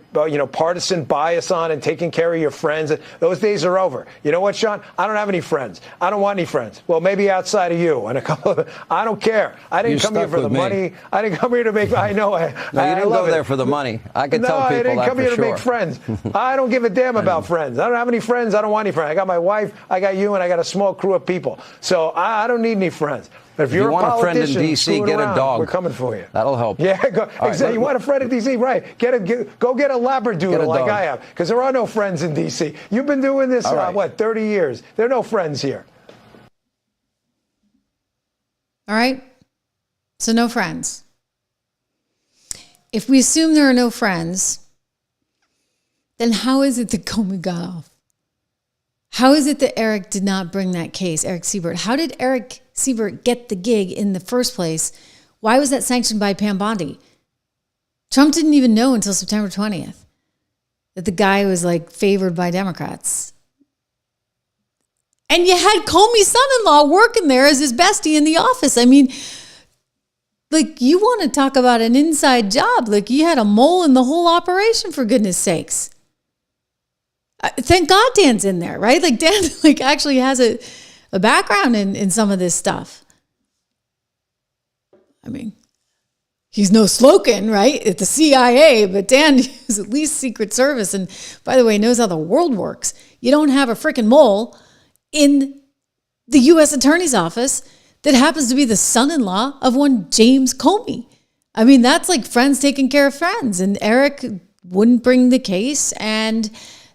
partisan bias on and taking care of your friends, those days are over. You know what, Sean? I don't have any friends. I don't want any friends. Well, maybe outside of you and a couple of. I don't care. I didn't come here for the money. I didn't come here to make. I know. No, you didn't go there for the money. I can tell people that for sure. No, I didn't come here to make friends. I don't give a damn about friends. I don't have any friends. I don't want any friends. I got my wife. I got you, and I got a small crew of people. So I don't need any friends. If you want a friend in D.C., get a dog. We're coming for you. That'll help. Yeah, exactly. You want a friend in D.C., right? Go get a Labradoodle like I have, because there are no friends in D.C. You've been doing this, 30 years? There are no friends here. All right? So no friends. If we assume there are no friends, then how is it that Comey got off? How is it that Eric did not bring that case, Eric Siebert? How did Eric Siebert get the gig in the first place? Why was that sanctioned by Pam Bondi? Trump didn't even know until September 20th that the guy was favored by Democrats. And you had Comey's son-in-law working there as his bestie in the office. I mean, you want to talk about an inside job. You had a mole in the whole operation, for goodness sakes. Thank God Dan's in there, right? Dan actually has a background in some of this stuff. I mean, he's no Slokin, right? At the CIA, but Dan is at least Secret Service. And by the way, knows how the world works. You don't have a freaking mole in the U.S. Attorney's Office that happens to be the son-in-law of one James Comey. I mean, that's friends taking care of friends. And Eric wouldn't bring the case, and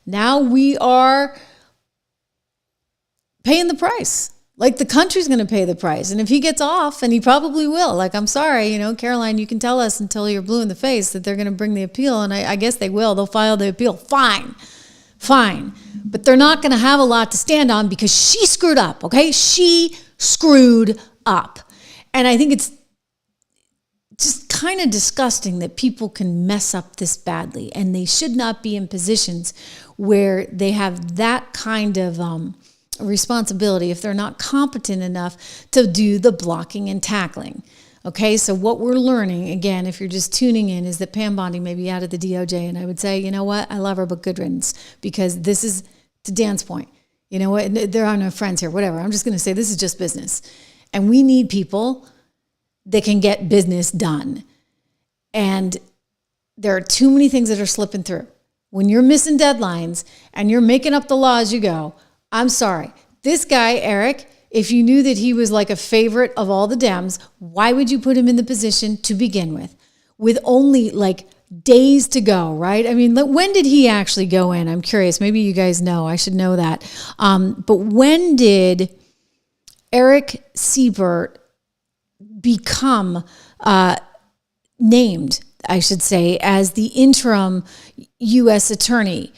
now we are paying the price. The country's going to pay the price. And if he gets off, and he probably will, I'm sorry, Caroline, you can tell us until you're blue in the face that they're going to bring the appeal. And I guess they will. They'll file the appeal. Fine. But they're not going to have a lot to stand on because she screwed up, okay? She screwed up. And I think it's just kind of disgusting that people can mess up this badly, and they should not be in positions where they have that kind of responsibility if they're not competent enough to do the blocking and tackling. Okay, so what we're learning, again, if you're just tuning in, is that Pam Bondi may be out of the DOJ, and I would say, you know what, I love her, but good riddance, because this is, to Dan's point, you know what, there are no friends here, whatever. I'm just going to say this is just business, and we need people that can get business done. And there are too many things that are slipping through. When you're missing deadlines and you're making up the law as you go, I'm sorry. This guy, Eric, if you knew that he was like a favorite of all the Dems, why would you put him in the position to begin with only like days to go, right? I mean, when did he actually go in? I'm curious. Maybe you guys know. I should know that. But when did Eric Siebert become named, I should say, as the interim U.S. attorney?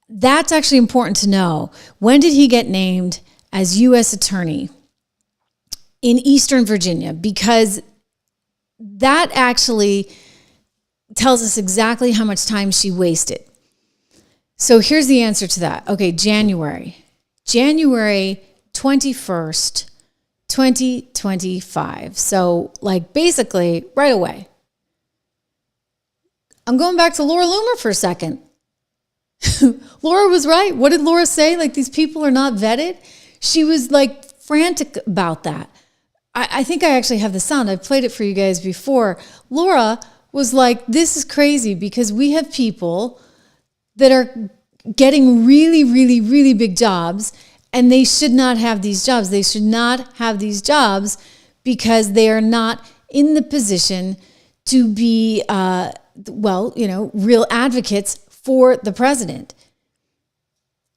That's actually important to know. When did he get named as U.S. attorney in Eastern Virginia? Because that actually tells us exactly how much time she wasted. So here's the answer to that. Okay, January 21st, 2025. So like basically right away. I'm going back to Laura Loomer for a second. Laura was right. What did Laura say? Like, these people are not vetted. She was like frantic about that. I think I actually have the sound. I've played it for you guys before. Laura was like, this is crazy because we have people that are getting really, really, really big jobs, and they should not have these jobs. They should not have these jobs because they are not in the position to be, real advocates for the president.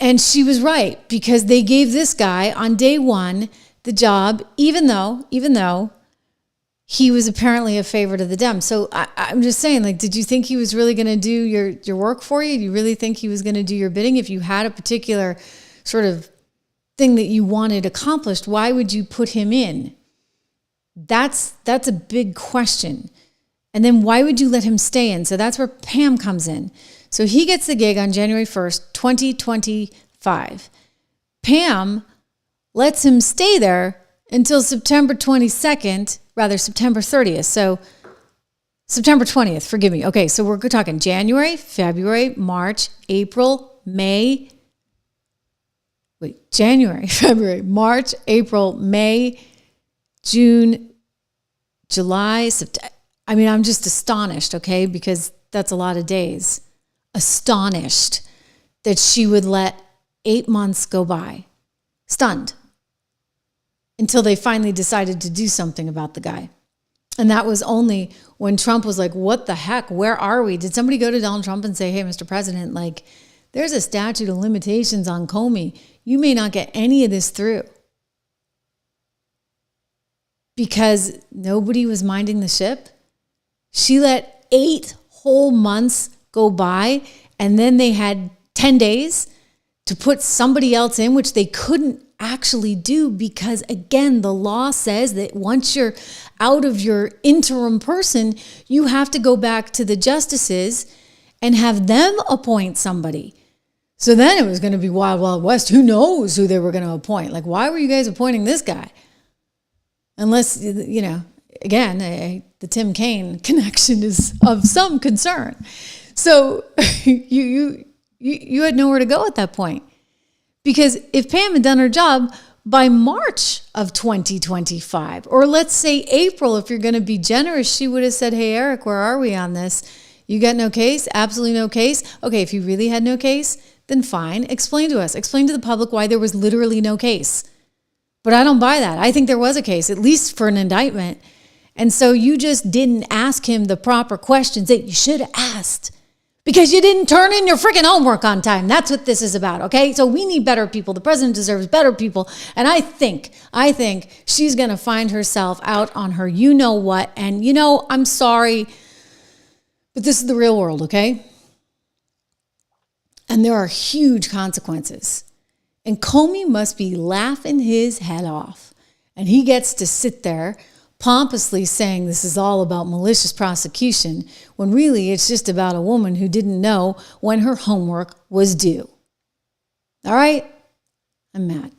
And she was right, because they gave this guy on day one the job, even though he was apparently a favorite of the Dems. So I'm just saying, like, did you think he was really going to do your work for you? Do you really think he was going to do your bidding? If you had a particular sort of thing that you wanted accomplished, why would you put him in? That's a big question. And then why would you let him stay in? So that's where Pam comes in. So he gets the gig on January 1st, 2025. Pam lets him stay there until September 30th. So September 20th, forgive me. Okay, so we're talking January, February, March, April, May. January, February, March, April, May, June, July, September. I mean, I'm just astonished, okay, because that's a lot of days. Astonished that she would let 8 months go by. Stunned. Until they finally decided to do something about the guy. And that was only when Trump was like, what the heck? Where are we? Did somebody go to Donald Trump and say, hey, Mr. President, like, there's a statute of limitations on Comey. You may not get any of this through. Because nobody was minding the ship. She let 8 whole months go by, and then they had 10 days to put somebody else in, which they couldn't actually do because, again, the law says that once you're out of your interim person, you have to go back to the justices and have them appoint somebody. So then it was going to be Wild Wild West. Who knows who they were going to appoint? Like, why were you guys appointing this guy? Unless, you know, again, the Tim Kaine connection is of some concern. So you had nowhere to go at that point. Because if Pam had done her job by March of 2025, or let's say April, if you're going to be generous, she would have said, hey, Eric, where are we on this? You got no case? Absolutely no case? Okay, if you really had no case, then fine. Explain to us. Explain to the public why there was literally no case. But I don't buy that. I think there was a case, at least for an indictment. And so you just didn't ask him the proper questions that you should have asked. Because you didn't turn in your freaking homework on time. That's what this is about, okay? So we need better people. The president deserves better people. And I think she's going to find herself out on her you-know-what. And, you know, I'm sorry, but this is the real world, okay? And there are huge consequences. And Comey must be laughing his head off. And he gets to sit there pompously saying this is all about malicious prosecution, when really it's just about a woman who didn't know when her homework was due. All right? I'm mad.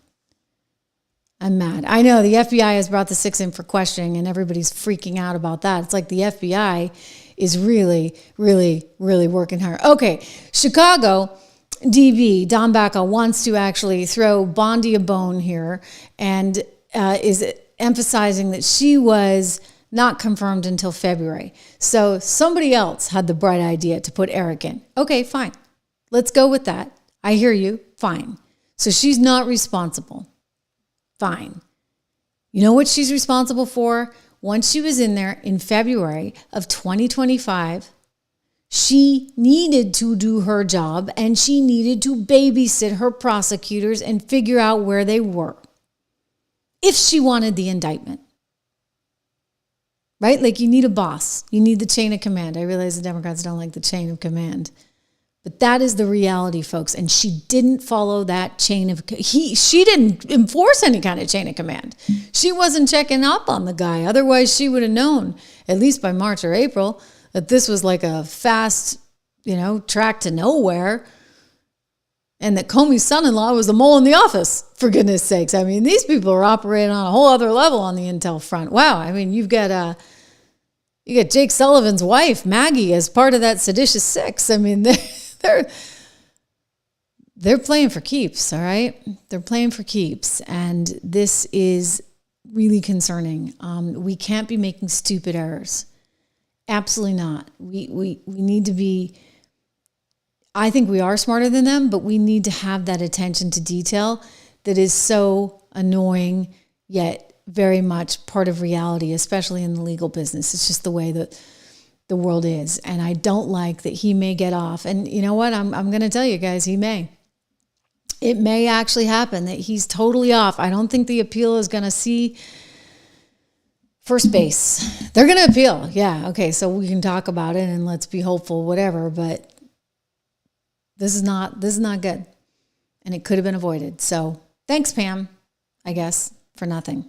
I know the FBI has brought the six in for questioning and everybody's freaking out about that. It's like the FBI is really, really, really working hard. Okay, Chicago DB, Don Bacco, wants to actually throw Bondi a bone here and is emphasizing that she was not confirmed until February. So somebody else had the bright idea to put Eric in. Okay, fine. Let's go with that. I hear you. Fine. So she's not responsible. Fine. You know what she's responsible for? Once she was in there in February of 2025, she needed to do her job and she needed to babysit her prosecutors and figure out where they were if she wanted the indictment. Right? Like, you need a boss. You need the chain of command. I realize the Democrats don't like the chain of command. But that is the reality, folks. And she didn't follow that chain of she didn't enforce any kind of chain of command. She wasn't checking up on the guy. Otherwise, she would have known, at least by March or April, that this was like a fast, track to nowhere. And that Comey's son-in-law was the mole in the office, for goodness sakes. I mean, these people are operating on a whole other level on the intel front. Wow. I mean, you got Jake Sullivan's wife, Maggie, as part of that seditious six. I mean, they're playing for keeps, all right? They're playing for keeps. And this is really concerning. We can't be making stupid errors. Absolutely not. We need to be, I think we are smarter than them, but we need to have that attention to detail that is so annoying, yet very much part of reality, especially in the legal business. It's just the way that the world is. And I don't like that he may get off. And you know what? I'm going to tell you guys, he may. It may actually happen that he's totally off. I don't think the appeal is going to see first base. They're going to appeal. Yeah. Okay. So we can talk about it and let's be hopeful, whatever. But this is not good. And it could have been avoided. So thanks, Pam, I guess, for nothing.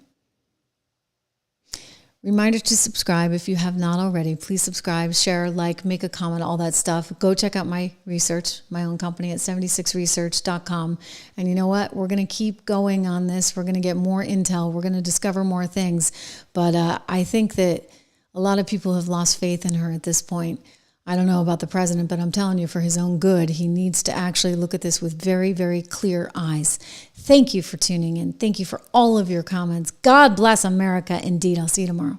Reminder to subscribe if you have not already. Please subscribe, share, like, make a comment, all that stuff. Go check out my research, my own company at 76research.com. And you know what? We're going to keep going on this. We're going to get more intel. We're going to discover more things. But I think that a lot of people have lost faith in her at this point. I don't know about the president, but I'm telling you, for his own good, he needs to actually look at this with very, very clear eyes. Thank you for tuning in. Thank you for all of your comments. God bless America indeed. I'll see you tomorrow.